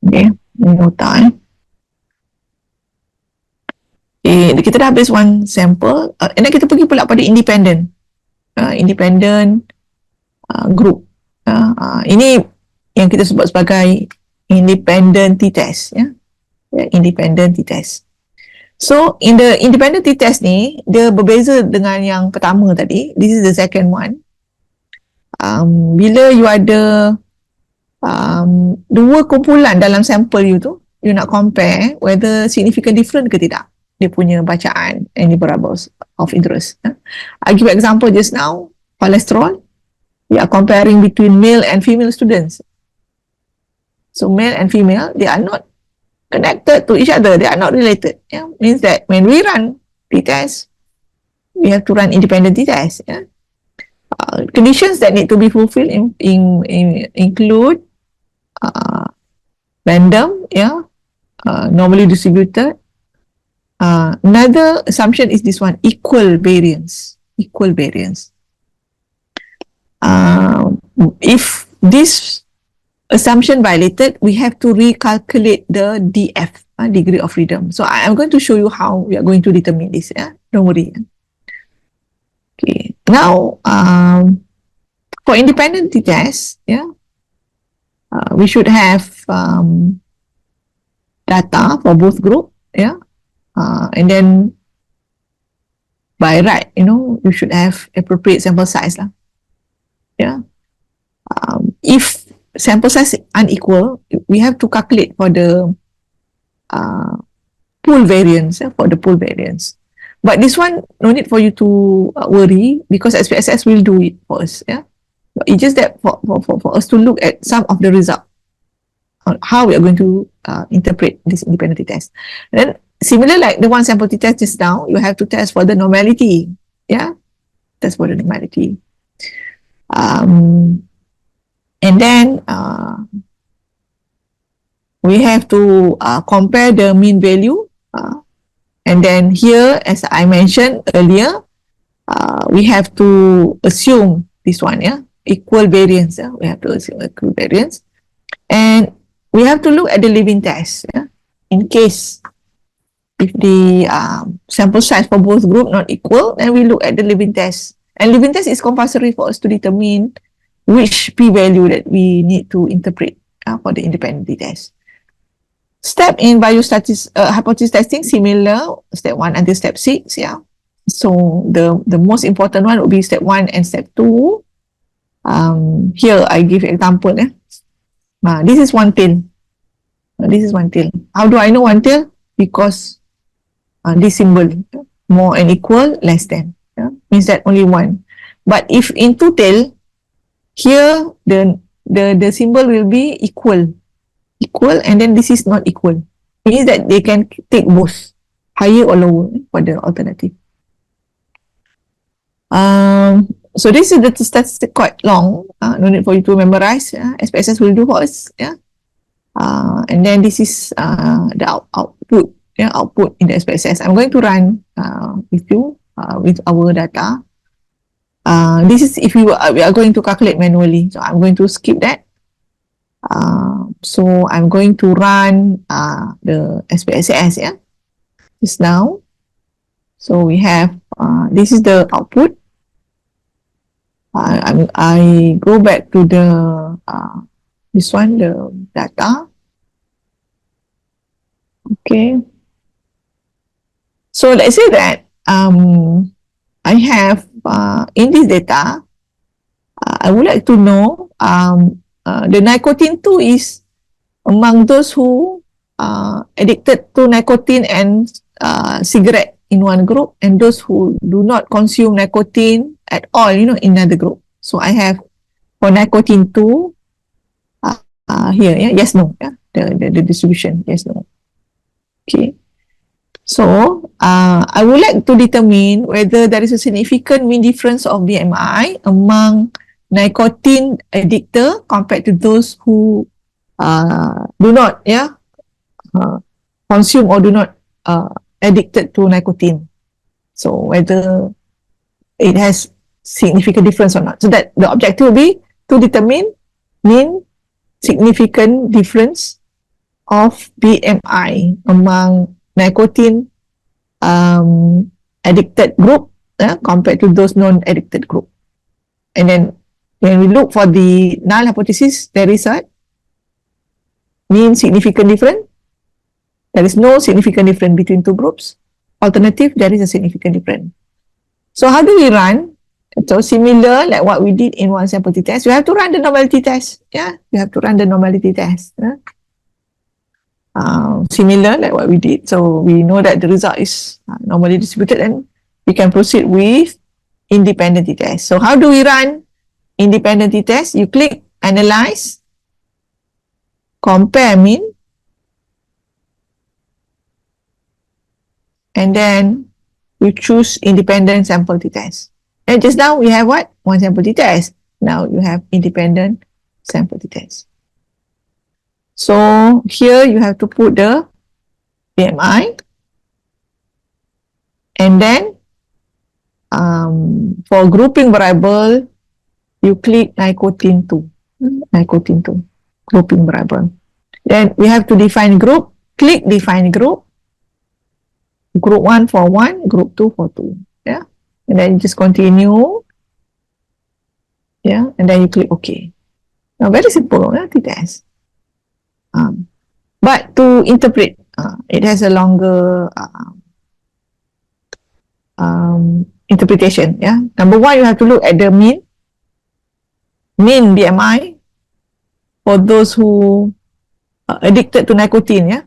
Okay, ini nota kita dah habis one sample, and then kita pergi pula pada independent group. Ini yang kita sebut sebagai independent t-test, independent t-test. So in the independent t-test ni, dia berbeza dengan yang pertama tadi. This is the second one. Bila you ada dua kumpulan dalam sampel you tu, you nak compare whether significant different ke tidak dia punya bacaan any variables of interest. I give example just now, cholesterol. We are comparing between male and female students. So male and female, they are not connected to each other, they are not related. Means that when we run t-test, we have to run independent t-test. Conditions that need to be fulfilled include random, normally distributed. Another assumption is this one, equal variance. If this assumption violated, we have to recalculate the DF, degree of freedom. So I'm going to show you how we are going to determine this. Don't worry. Okay. Now, for independent t-test, we should have data for both group, and then by right, you should have appropriate sample size lah. If sample size is unequal, we have to calculate for the pool variance, But this one, no need for you to worry, because Spss will do it for us. It's just that for us to look at some of the result on how we are going to interpret this independent t-test. Then similar like the one sample t-test just now, you have to test for the normality. Test for the normality. And then we have to compare the mean value. And then here, as I mentioned earlier, we have to assume this one, equal variance. We have to assume equal variance. And we have to look at the living test. In case if the sample size for both group not equal, then we look at the living test. And living test is compulsory for us to determine which p-value that we need to interpret for the independent test. Step in hypothesis testing, similar, step 1 until step 6, So the most important one would be step 1 and step 2. Here I give example. This is one tail. How do I know one tail? Because this symbol, more and equal, less than. Means that only one. But if in two tail, here the symbol will be equal, and then this is not equal. Means that they can take both, higher or lower for the alternative. So this is the statistic quite long. No need for you to memorize. Spss will do for us. And then this is the output. Output in the Spss. I'm going to run with you with our data. This is if we are going to calculate manually. So I'm going to skip that. So I'm going to run the Spss just now. So we have this is the output. I go back to the this one, the data. Okay. So let's say that I have in this data, I would like to know the nicotine 2 is among those who addicted to nicotine and cigarette in one group, and those who do not consume nicotine at all, in another group. So I have for nicotine 2 here, yes, no, the distribution, yes, no. Okay. So I would like to determine whether there is a significant mean difference of BMI among nicotine addictor compared to those who do not consume or do not addicted to nicotine. So whether it has significant difference or not. So that the objective will be to determine mean significant difference of BMI among nicotine addicted group compared to those non-addicted group. And then when we look for the null hypothesis, there is a mean significant difference. There is no significant difference between two groups. Alternative, there is a significant difference. So how do we run? So similar like what we did in one sample t-test, you have to run the normality test. Yeah, you have to run the normality test. Similar like what we did. So we know that the result is normally distributed, and we can proceed with independent t-test. So how do we run independent t-test? You click analyze, compare mean, and then you choose independent sample t-test. And just now we have what? One sample t-test. Now you have independent sample t-test. So here you have to put the BMI, and then for grouping variable, you click nicotine 2. Nicotine 2, grouping variable. Then we have to define group. Click define group. Group 1 for 1, group 2 for 2. Yeah. And then you just continue. Yeah. And then you click OK. Now very simple, t-test. But to interpret, it has a longer interpretation. Yeah. Number one, you have to look at the mean BMI for those who are addicted to nicotine. Yeah,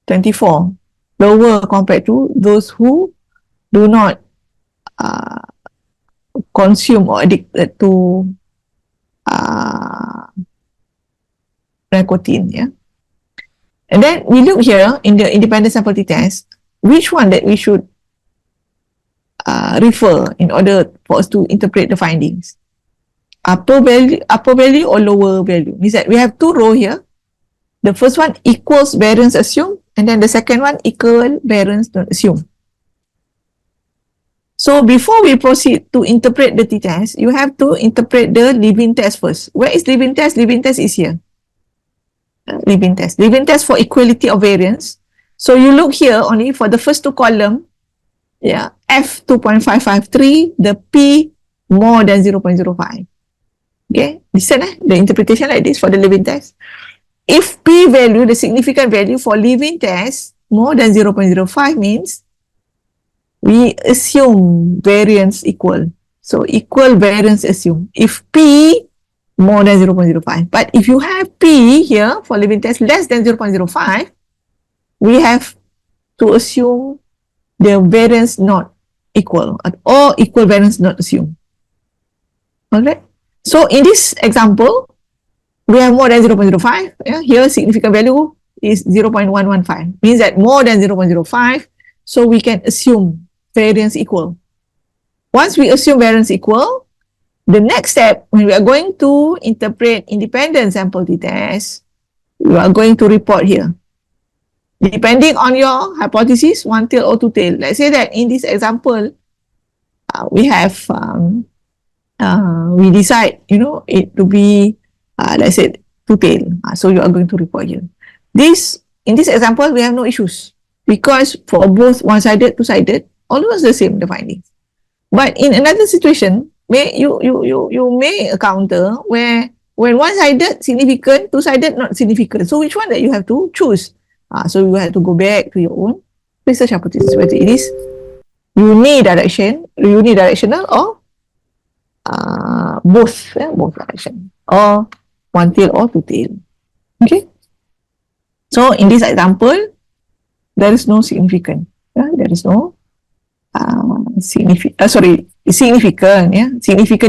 24, lower compared to those who do not consume or addicted to nicotine. Yeah. And then we look here in the independent sample t-test, which one that we should refer in order for us to interpret the findings. Upper value or lower value. Means that we have two rows here. The first one equals variance assumed, and then the second one equal variance not assumed. So before we proceed to interpret the t-test, you have to interpret the leaving test first. Where is leaving test? Leaving test is here. Leaving test. Leaving test for equality of variance. So you look here only for the first two column. Yeah, F 2.553, the P more than 0.05. Okay, listen, the interpretation like this for the leaving test. If P value, the significant value for leaving test more than 0.05 means we assume variance equal. So equal variance assume. If P more than 0.05. But if you have P here for leaving test less than 0.05, we have to assume the variance not equal or equal variance not assumed. Okay. So in this example, we have more than 0.05. Yeah? Here significant value is 0.115. Means that more than 0.05, so we can assume variance equal. Once we assume variance equal, the next step, when we are going to interpret independent sample t-test, we are going to report here. Depending on your hypothesis, one tail or two tail. Let's say that in this example, we have, we decide, it to be, let's say, two tail. So you are going to report here. In this example, we have no issues because for both one-sided, two-sided, almost the same, the findings. But in another situation, you may encounter where when one-sided significant, two-sided not significant. So which one that you have to choose? So you have to go back to your own research hypothesis, whether it is unidirectional or both direction, or one tail or two tail. Okay. So in this example, there is no significant. There is no significant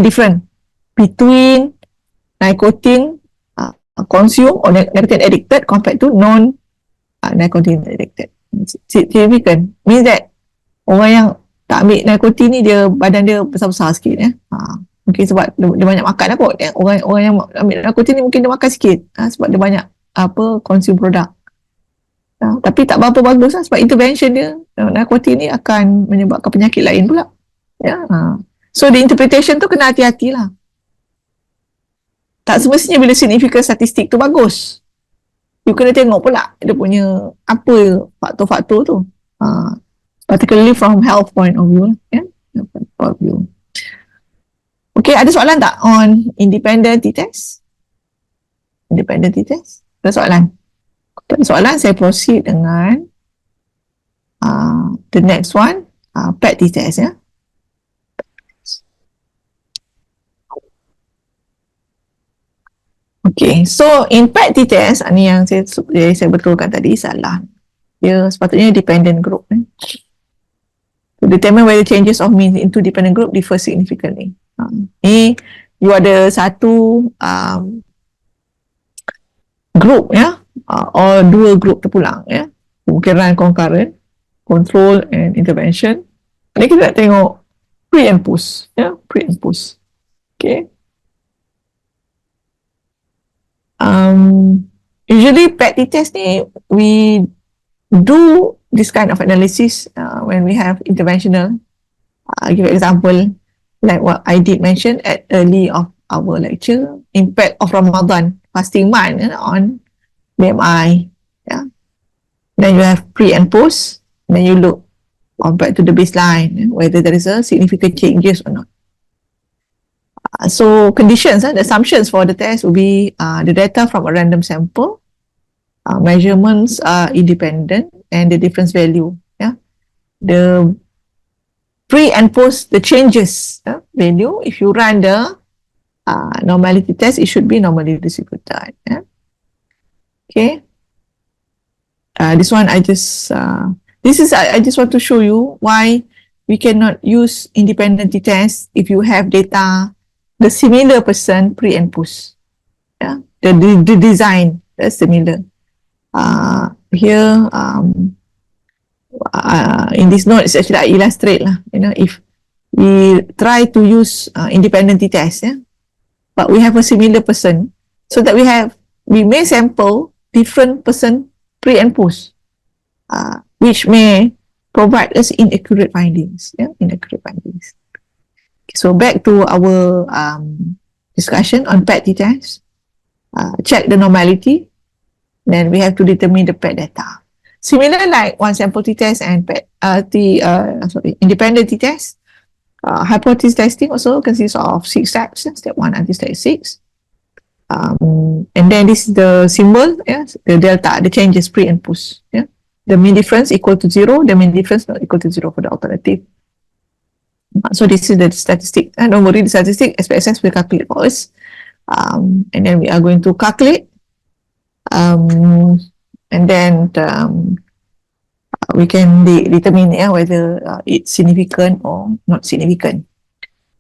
difference between nicotine consumed or nicotine addicted compared to non-nicotine addicted. Significant means that orang yang tak ambil nikotin ni dia badan dia besar-besar sikit mungkin sebab dia banyak makan lah kot. Orang yang ambil nikotin ni mungkin dia makan sikit sebab dia banyak consume produk. Tapi tak berapa bagus lah sebab intervention dia nikotin ni akan menyebabkan penyakit lain pula. So the interpretation tu kena hati-hati lah. Tak semestinya bila signifikan statistik tu bagus. You kena tengok pula dia punya apa faktor-faktor tu. Particularly from health point of view. Okay, ada soalan tak on independent t-test? Independent t-test? Ada soalan? Tak ada soalan, saya proceed dengan the next one, PET t-test ya. Okay, so in PET t-test, ni yang saya betulkan tadi, salah. Dia sepatutnya dependent group. To determine whether changes of mean into dependent group differ significantly. Ni, you ada satu group ya, or dua group terpulang ya. Kemungkinan concurrent, control and intervention. Ni kita nak tengok pre and post ya, pre and post. Okay. Usually PET test ni we do this kind of analysis when we have interventional. Give example like what I did mention at early of our lecture, impact of Ramadan fasting month on BMI. Yeah. Then you have pre and post. Then you look compared to the baseline whether there is a significant changes or not. So conditions, the assumptions for the test will be the data from a random sample, measurements are independent, and the difference value. Yeah, the pre and post the changes value. If you run the normality test, it should be normally distributed. Yeah. Okay. This one I just I just want to show you why we cannot use independent test if you have data the similar person pre and post. Yeah, the design that's similar. Here in this note it's actually I illustrate lah. If we try to use independent test, but we have a similar person, so that we may sample different person pre and post, which may provide us inaccurate findings. Inaccurate findings. So back to our discussion on PET test. Check the normality. Then we have to determine the PET data. Similar like one sample t-test and PET, independent t-test. Hypothesis testing also consists of 6 steps. Step 1 until step 6. And then this is the symbol, the delta, the changes pre and post. The mean difference equal to 0, the mean difference not equal to 0 for the alternative. So this is the statistic. Don't worry, the statistic SPSS will calculate for us. And then we are going to calculate. And then we can determine whether it's significant or not significant.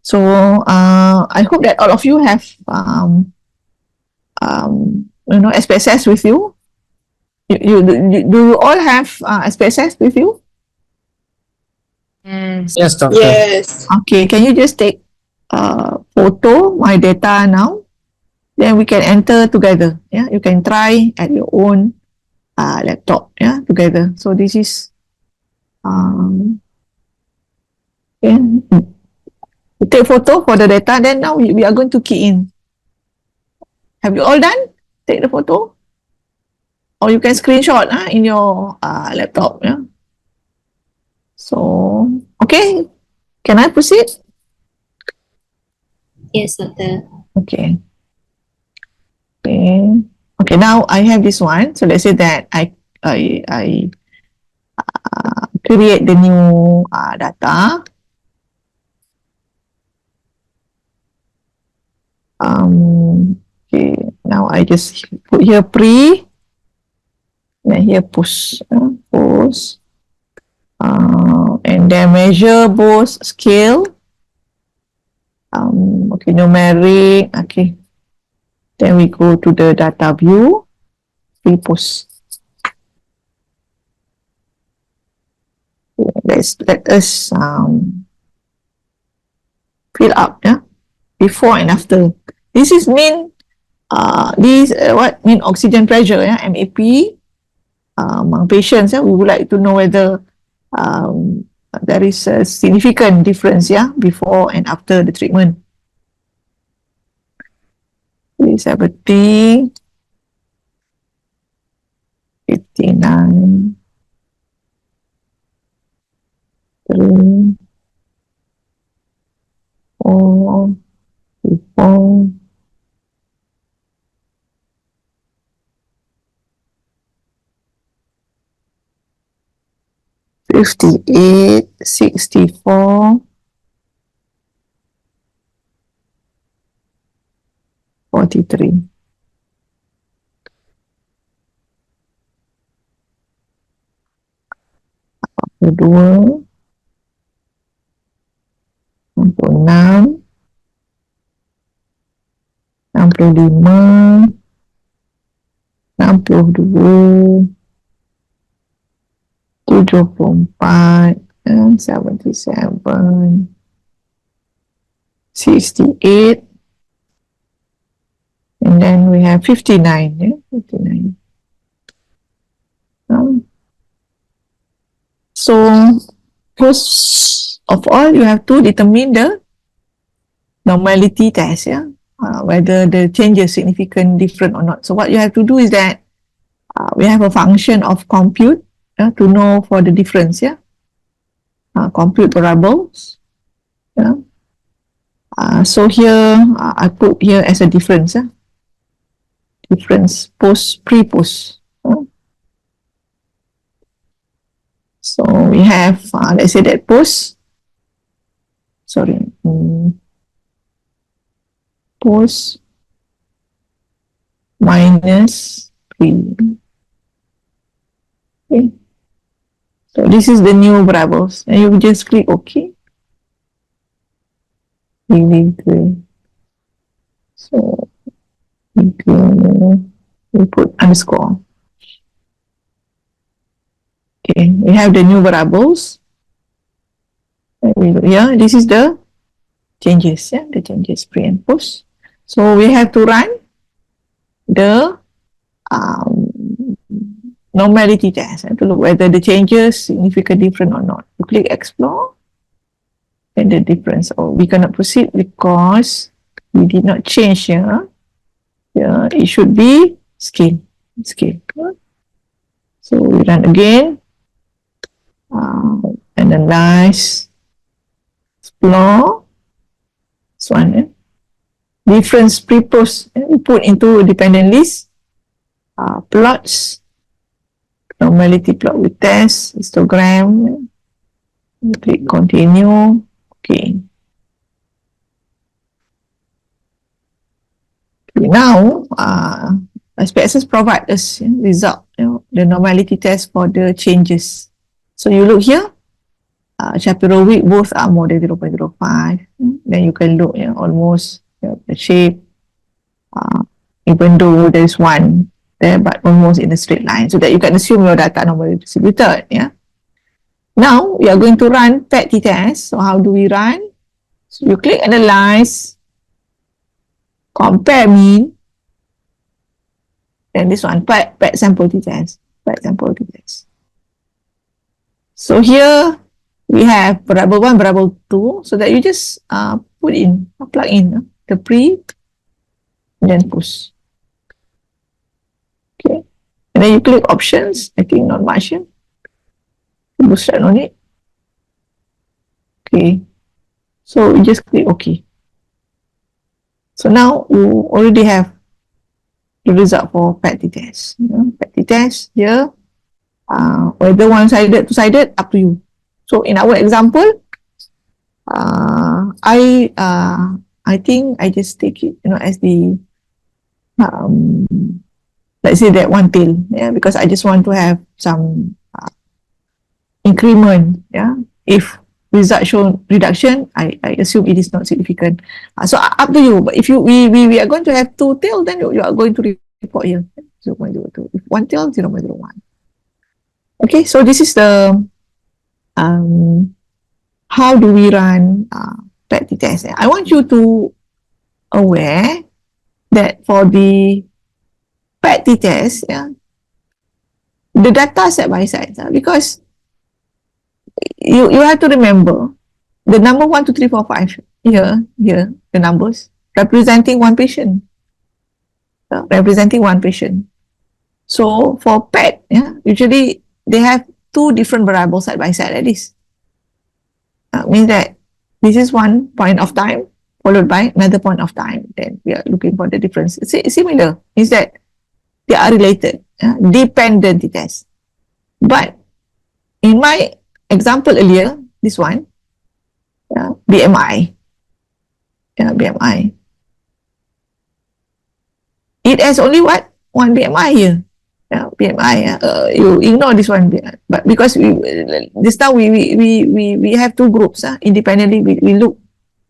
So I hope that all of you have SPSS with you. Do you all have SPSS with you? Yes, doctor. Yes. Okay, can you just take photo my data now? Then we can enter together. Yeah, you can try at your own laptop. Yeah, together. So this is okay. You take photo for the data. Then now we are going to key in. Have you all done? Take the photo, or you can screenshot in your laptop. Yeah. So okay, can I proceed? Yes, doctor. Okay. Okay, now I have this one. So let's say that I create the new data. Okay, now I just put here pre then here post, post, and then measure both scale, okay, numeric, okay. Then we go to the data view, we post. Let us fill up, yeah, before and after. This is mean what mean oxygen pressure, yeah, MAP. Among patients, yeah, we would like to know whether there is a significant difference, yeah, before and after the treatment. 370, 59, 3, 4, 4, 58, 64, 43. Kedua, 66, 65, 62, 74, 77, 68, and then we have 59, yeah, 59. So first of all, you have to determine the normality test, yeah, whether the change is significant, different or not. So what you have to do is that we have a function of compute to know for the difference, yeah. Compute variables, yeah. So here I put here as a difference, yeah. Difference post, pre-post. So we have, let's say that post, sorry, post minus pre. Okay. So this is the new variables, and you just click OK. So we put underscore. Okay, we have the new variables. Yeah, this is the changes, yeah, the changes pre and post. So we have to run the normality test to look whether the changes significant different or not. You click explore and the difference. Oh, we cannot proceed because we did not change here. Yeah, it should be scale. So we run again. Analyze, explore. This one, yeah. Difference pre-post, we put into a dependent list. Plots, normality plot with test, histogram. You click continue. Okay. Now, Spss provide us result, the normality test for the changes. So you look here, Shapiro week both are more than 0.05. Then you can look, almost the shape, even though there is one there, but almost in a straight line, so that you can assume your data normally distributed. Yeah. Now we are going to run PET test. So how do we run? So you click analyze, compare mean, and this one PET sample test. So here we have variable 1, variable 2, so that you just plug in the pre and then post. Okay, and then you click options. I think not much here. Bootstrap on it. Okay, so you just click OK. So now you already have the result for PET test. PET test here, whether one-sided, two-sided, up to you. So in our example, I think I just take it, as the let's say that one tail, because I just want to have some increment, if result show reduction, I assume it is not significant. So up to you. But if we are going to have two tail, then you are going to report here 0.02. If one tail, 0.01. Okay, so this is the how do we run PET test. I want you to aware that for the PET test, the data side by side, because you have to remember the number 1, 2, 3, 4, 5 here, the numbers representing one patient. Representing one patient. So for PET, usually they have two different variables side by side like this. Means that this is one point of time followed by another point of time. Then we are looking for the difference. It's similar. Means that they are related, dependent test. But in my example earlier, this one, BMI. BMI. It has only what? One BMI here. BMI. You ignore this one, but because this time we have two groups. Independently, we look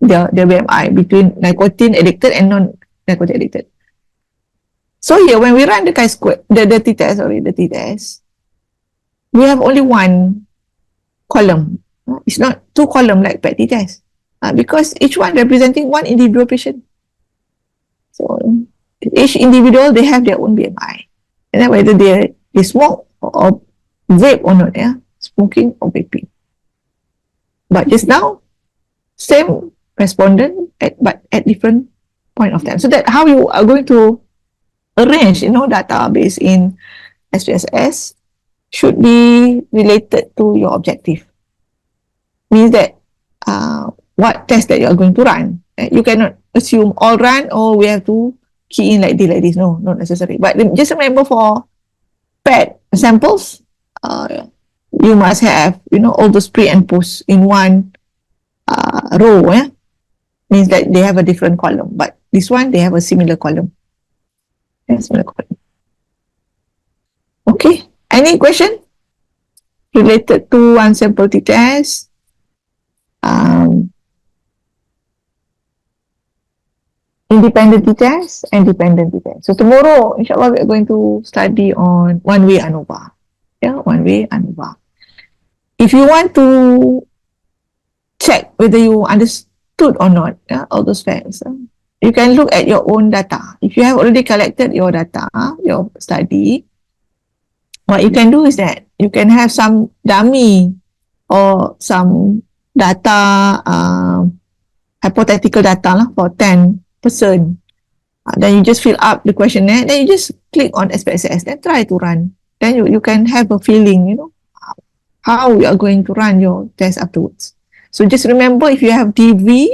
the BMI between nicotine addicted and non-nicotine addicted. So here, when we run the chi-square, the t-test, we have only one column. It's not two column like PET test, because each one representing one individual patient. So each individual, they have their own BMI. And then whether they smoke or vape or not, smoking or vaping. But just now, same respondent, but at different point of time. So that how you are going to arrange, database in SPSS should be related to your objective. Means that what test that you are going to run. You cannot assume all run or we have to key in like this. No, not necessary. But just remember for PET samples, you must have, all those pre and post in one row. Means that they have a different column. But this one, they have a similar column. Okay. Any question related to one sample t-test? Independent t-test and dependent t-test. So tomorrow, inshallah, we are going to study on one-way ANOVA. One-way ANOVA. If you want to check whether you understood or not, all those facts, you can look at your own data. If you have already collected your data, your study, what you can do is that you can have some dummy or some data, hypothetical data for 10 person. Then you just fill up the questionnaire, then you just click on SPSS, then try to run. Then you can have a feeling, how you are going to run your test afterwards. So just remember, if you have DV,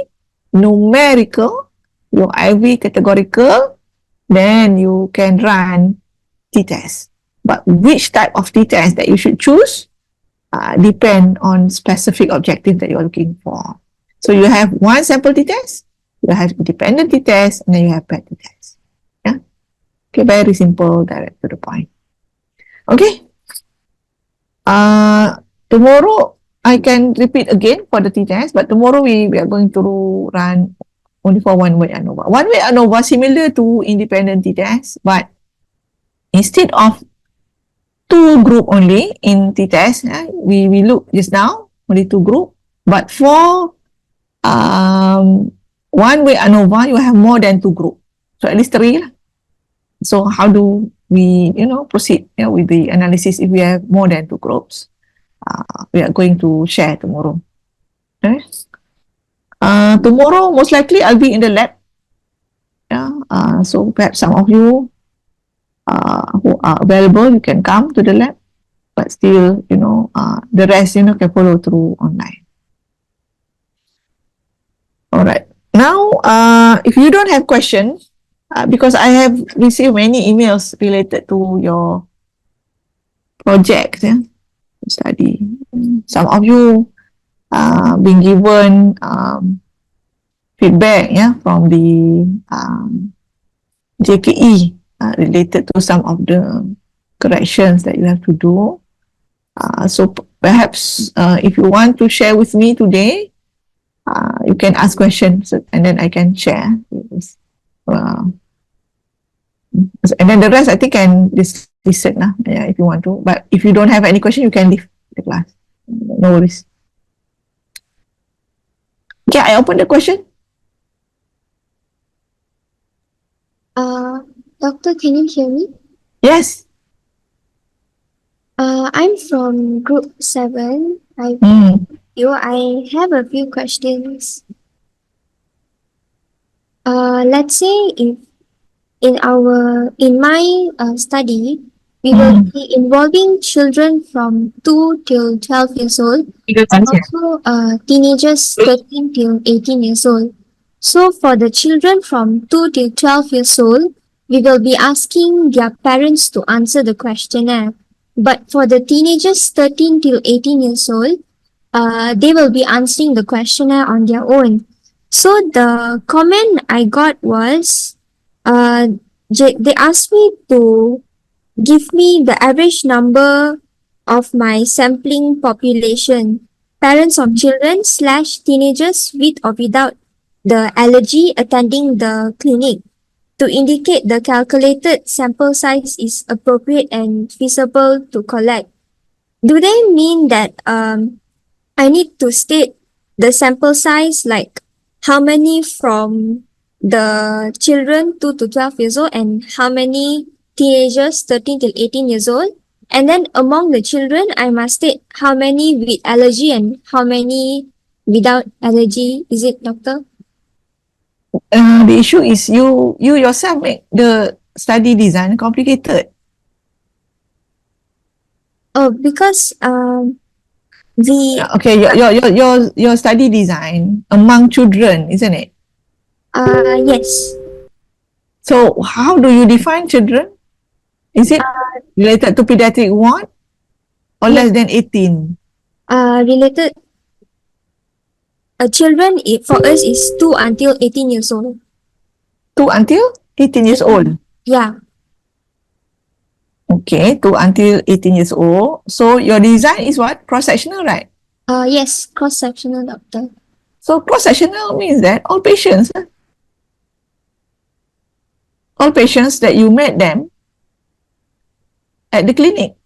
numerical, your IV categorical, then you can run t-test. But which type of t-test that you should choose depend on specific objective that you are looking for. So you have one sample t-test, you have independent t-test, and then you have PET t-test. Okay, very simple, direct to the point. Okay. Tomorrow, I can repeat again for the t-test, but tomorrow we are going to run only for one-way ANOVA. One-way ANOVA similar to independent t-test, but instead of two group only in t-test, we look just now, only two group, but for one-way ANOVA, you have more than two group. So at least three. So how do we, proceed with the analysis if we have more than two groups? We are going to share tomorrow. Okay. Tomorrow, most likely, I'll be in the lab. So perhaps some of you who are available, you can come to the lab. But still, the rest, can follow through online. All right. Now, if you don't have questions, because I have received many emails related to your project, study. Some of you been given feedback, from the JKE related to some of the corrections that you have to do. So perhaps if you want to share with me today, you can ask questions and then I can share. And then the rest I think can just listen if you want to. But if you don't have any question, you can leave the class. No worries. Okay, I open the question. Doctor, can you hear me? Yes. I'm from group 7. I have a few questions. Let's say if in my study, we will be involving children from 2 till 12 years old, and also teenagers 13 till 18 years old. So for the children from 2 till 12 years old, we will be asking their parents to answer the questionnaire. But for the teenagers 13 till 18 years old, they will be answering the questionnaire on their own. So the comment I got was, they asked me to give me the average number of my sampling population, parents of children / teenagers with or without the allergy attending the clinic, to indicate the calculated sample size is appropriate and feasible to collect. Do they mean that I need to state the sample size, like how many from the children 2 to 12 years old and how many teenagers 13 till 18 years old? And then among the children, I must state how many with allergy and how many without allergy. Is it, doctor? The issue is you yourself make the study design complicated. Oh, because Okay, your study design among children, isn't it? yes. So how do you define children? Is it related to pediatric ward or less than 18? Related children for us is 2 until 18 years old. 2 until 18 years old. Yeah. Okay, 2 until 18 years old. So your design is what? Cross-sectional, right? Yes, cross-sectional, doctor. So cross-sectional means that all patients that you met them at the clinic,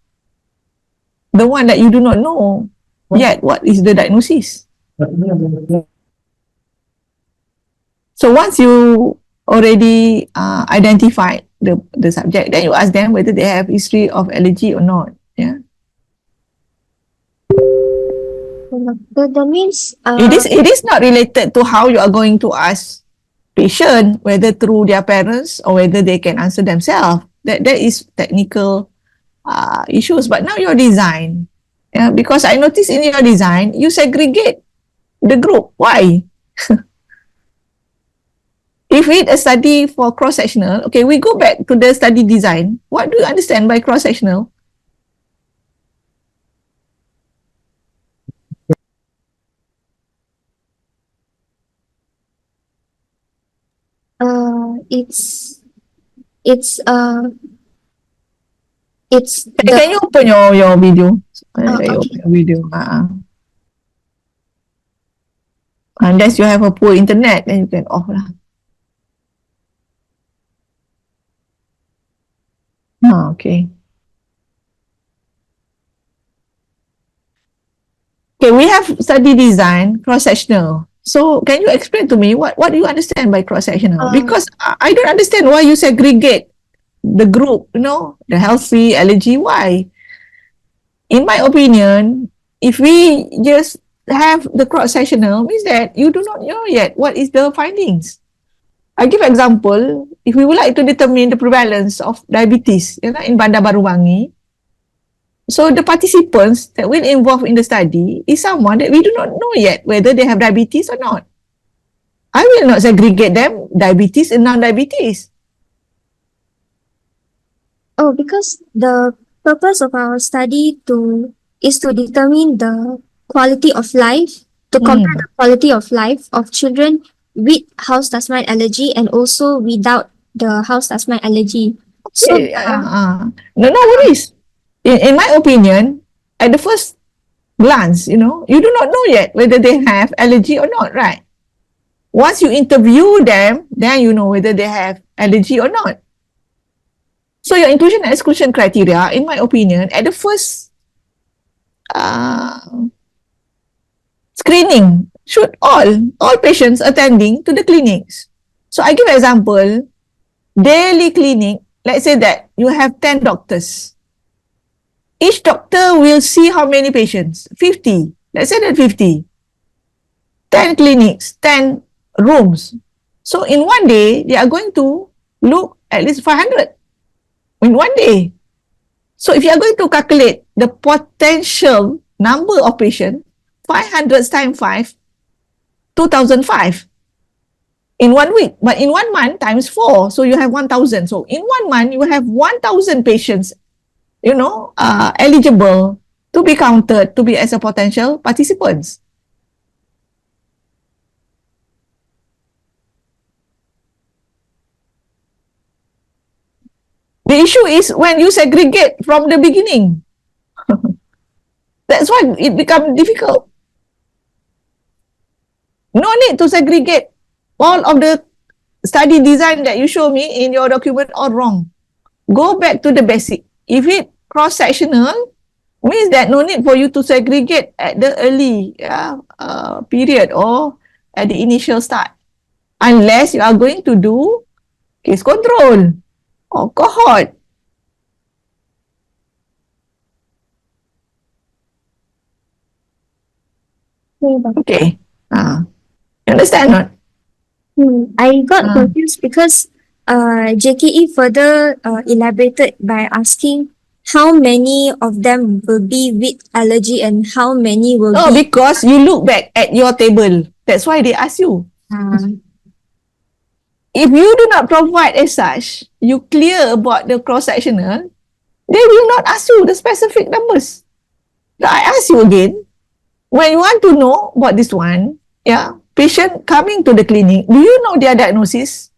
the one that you do not know yet what is the diagnosis. So once you already identified the subject, then you ask them whether they have history of allergy or not. Yeah. That means It is not related to how you are going to ask patient whether through their parents or whether they can answer themselves. That is technical issues. But now your design, because I noticed in your design you segregate the group. Why? If we a study for cross-sectional, okay, we go back to the study design. What do you understand by cross-sectional? Can you open your video? okay. Open your video. Unless you have a poor internet, then you can off lah. Okay. Okay, we have study design cross-sectional. So can you explain to me what do you understand by cross-sectional? Because I don't understand why you segregate the group, the healthy, allergy. Why? In my opinion, if we just have the cross-sectional, means that you do not know yet what is the findings. I give example, if we would like to determine the prevalence of diabetes in Bandar Baru Wangi, so the participants that will involve in the study is someone that we do not know yet whether they have diabetes or not. I will not segregate them, diabetes and non-diabetes. Oh, because the purpose of our study is to determine the quality of life, to compare the quality of life of children with house dust mite allergy and also without the house dust mite allergy. So, Okay, no worries. In my opinion, at the first glance, you do not know yet whether they have allergy or not, right? Once you interview them, then you know whether they have allergy or not. So your inclusion and exclusion criteria, in my opinion, at the first screening, should all patients attending to the clinics. So I give example, daily clinic, let's say that you have 10 doctors. Each doctor will see how many patients? 50. Let's say that 50. 10 clinics, 10 rooms. So in one day, they are going to look at least 500 in one day. So if you are going to calculate the potential number of patients, 500 times 5, 2005 in 1 week. But in 1 month times 4, so you have 1,000. So in 1 month, you have 1,000 patients, eligible to be counted to be as a potential participants. The issue is when you segregate from the beginning. That's why it becomes difficult. No need to segregate. All of the study design that you show me in your document are wrong. Go back to the basic. If it cross-sectional, means that no need for you to segregate at the early period or at the initial start. Unless you are going to do case control or cohort. Okay. You understand not? I got confused because JKE further elaborated by asking how many of them will be with allergy and how many will No, be. because you look back at your table. That's why they ask you. If you do not provide as such, you clear about the cross-sectional, they will not ask you the specific numbers. So I ask you again, when you want to know about this one, patient coming to the clinic, do you know their diagnosis?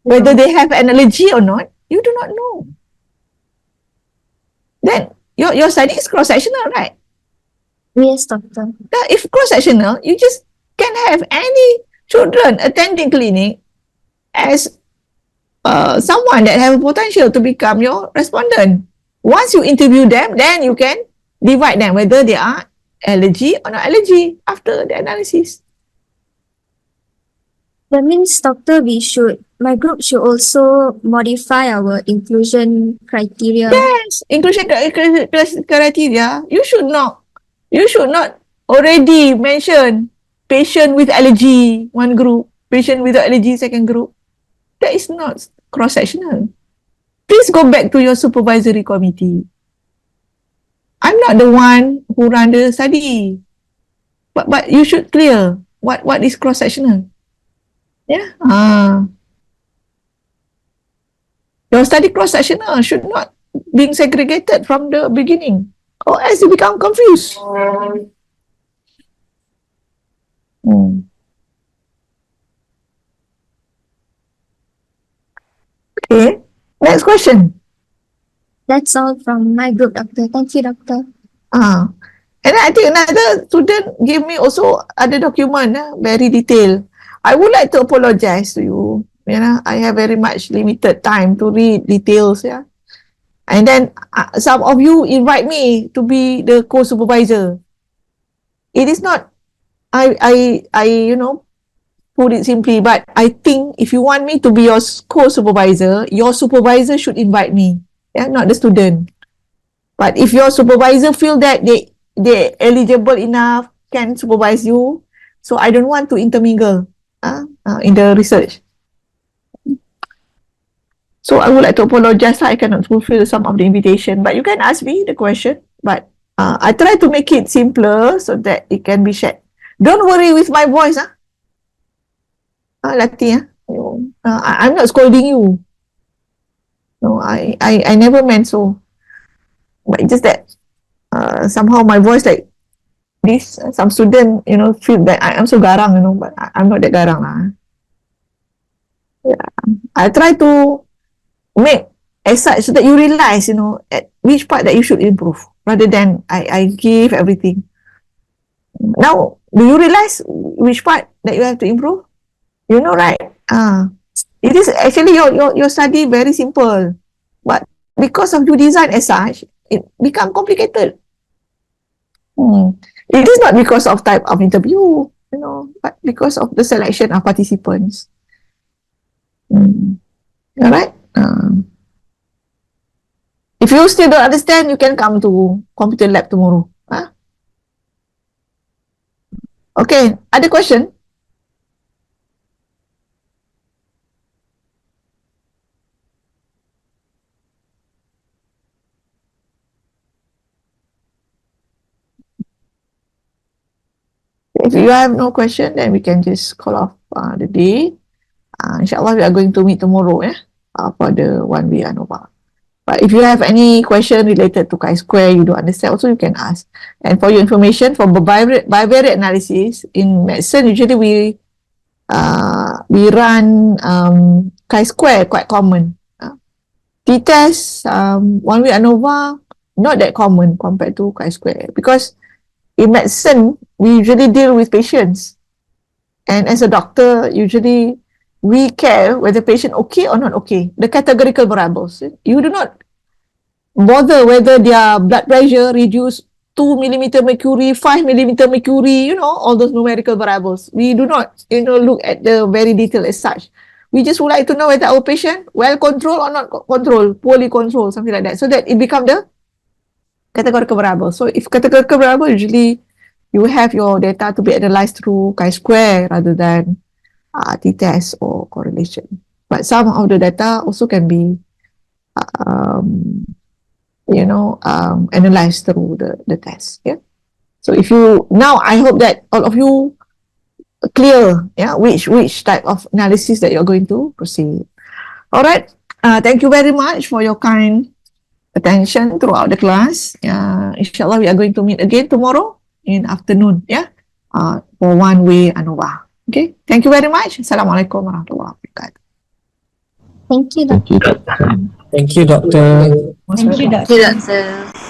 Whether they have an allergy or not, you do not know. Then your study is cross-sectional, right? Yes, doctor. If cross-sectional, you just can have any children attending clinic as someone that have potential to become your respondent. Once you interview them, then you can divide them whether they are allergy or not allergy after the analysis. That means, doctor, my group should also modify our inclusion criteria. Yes, inclusion criteria. You should not already mention patient with allergy one group, patient without allergy second group. That is not cross-sectional. Please go back to your supervisory committee. I'm not the one who run the study, but you should clear what is cross-sectional. Yeah. Your study cross-sectional should not be segregated from the beginning, or else you become confused. Okay. Next question. That's all from my group, doctor. Thank you, doctor. And I think another student gave me also other document, very detailed. I would like to apologize to you. I have very much limited time to read details. And then some of you invite me to be the co-supervisor. It is not, I put it simply, but I think if you want me to be your co-supervisor, your supervisor should invite me, not the student. But if your supervisor feel that they eligible enough, can supervise you, so I don't want to intermingle in the research. So I would like to apologize. I cannot fulfill some of the invitation, but you can ask me the question. But I try to make it simpler so that it can be shared. Don't worry with my voice, Lati. I'm not scolding you. No, I never meant so. But it's just that somehow my voice like this. Some student, feel that I'm so garang, but I'm not that garang. Yeah. I try to make as such so that you realize, at which part that you should improve rather than I give everything. Now, do you realize which part that you have to improve? You know, right? It is actually your study very simple, but because of you design as such, it become complicated. It is not because of type of interview, but because of the selection of participants. All right. If you still don't understand, you can come to computer lab tomorrow. Okay, other question? If you have no question, then we can just call off the day. Inshallah, we are going to meet tomorrow, for the 1 week ANOVA. But if you have any question related to chi-square, you don't understand, also you can ask. And for your information, for bivariate analysis in medicine, usually we run chi-square, quite common. T-test, 1 week ANOVA, not that common compared to chi-square, because in medicine, we usually deal with patients. And as a doctor, usually we care whether patient okay or not okay. The categorical variables. You do not bother whether their blood pressure reduced 2 millimeter mercury, 5 millimeter mercury, all those numerical variables. We do not, look at the very detail as such. We just would like to know whether our patient well controlled or not controlled, poorly controlled, something like that. So that it become the categorical variable. So if categorical variable, usually you have your data to be analyzed through chi-square rather than t-test or correlation. But some of the data also can be, analyzed through the test. Yeah. So now I hope that all of you are clear, which type of analysis that you're going to proceed. All right. Thank you very much for your kind attention throughout the class. Inshallah, we are going to meet again tomorrow in afternoon, for 1 week ANOVA. Okay, thank you very much. Assalamualaikum warahmatullahi wabarakatuh. Thank you, Thank Doctor. you, Doctor. Thank you, Doctor. Most welcome. Thank you, Doctor.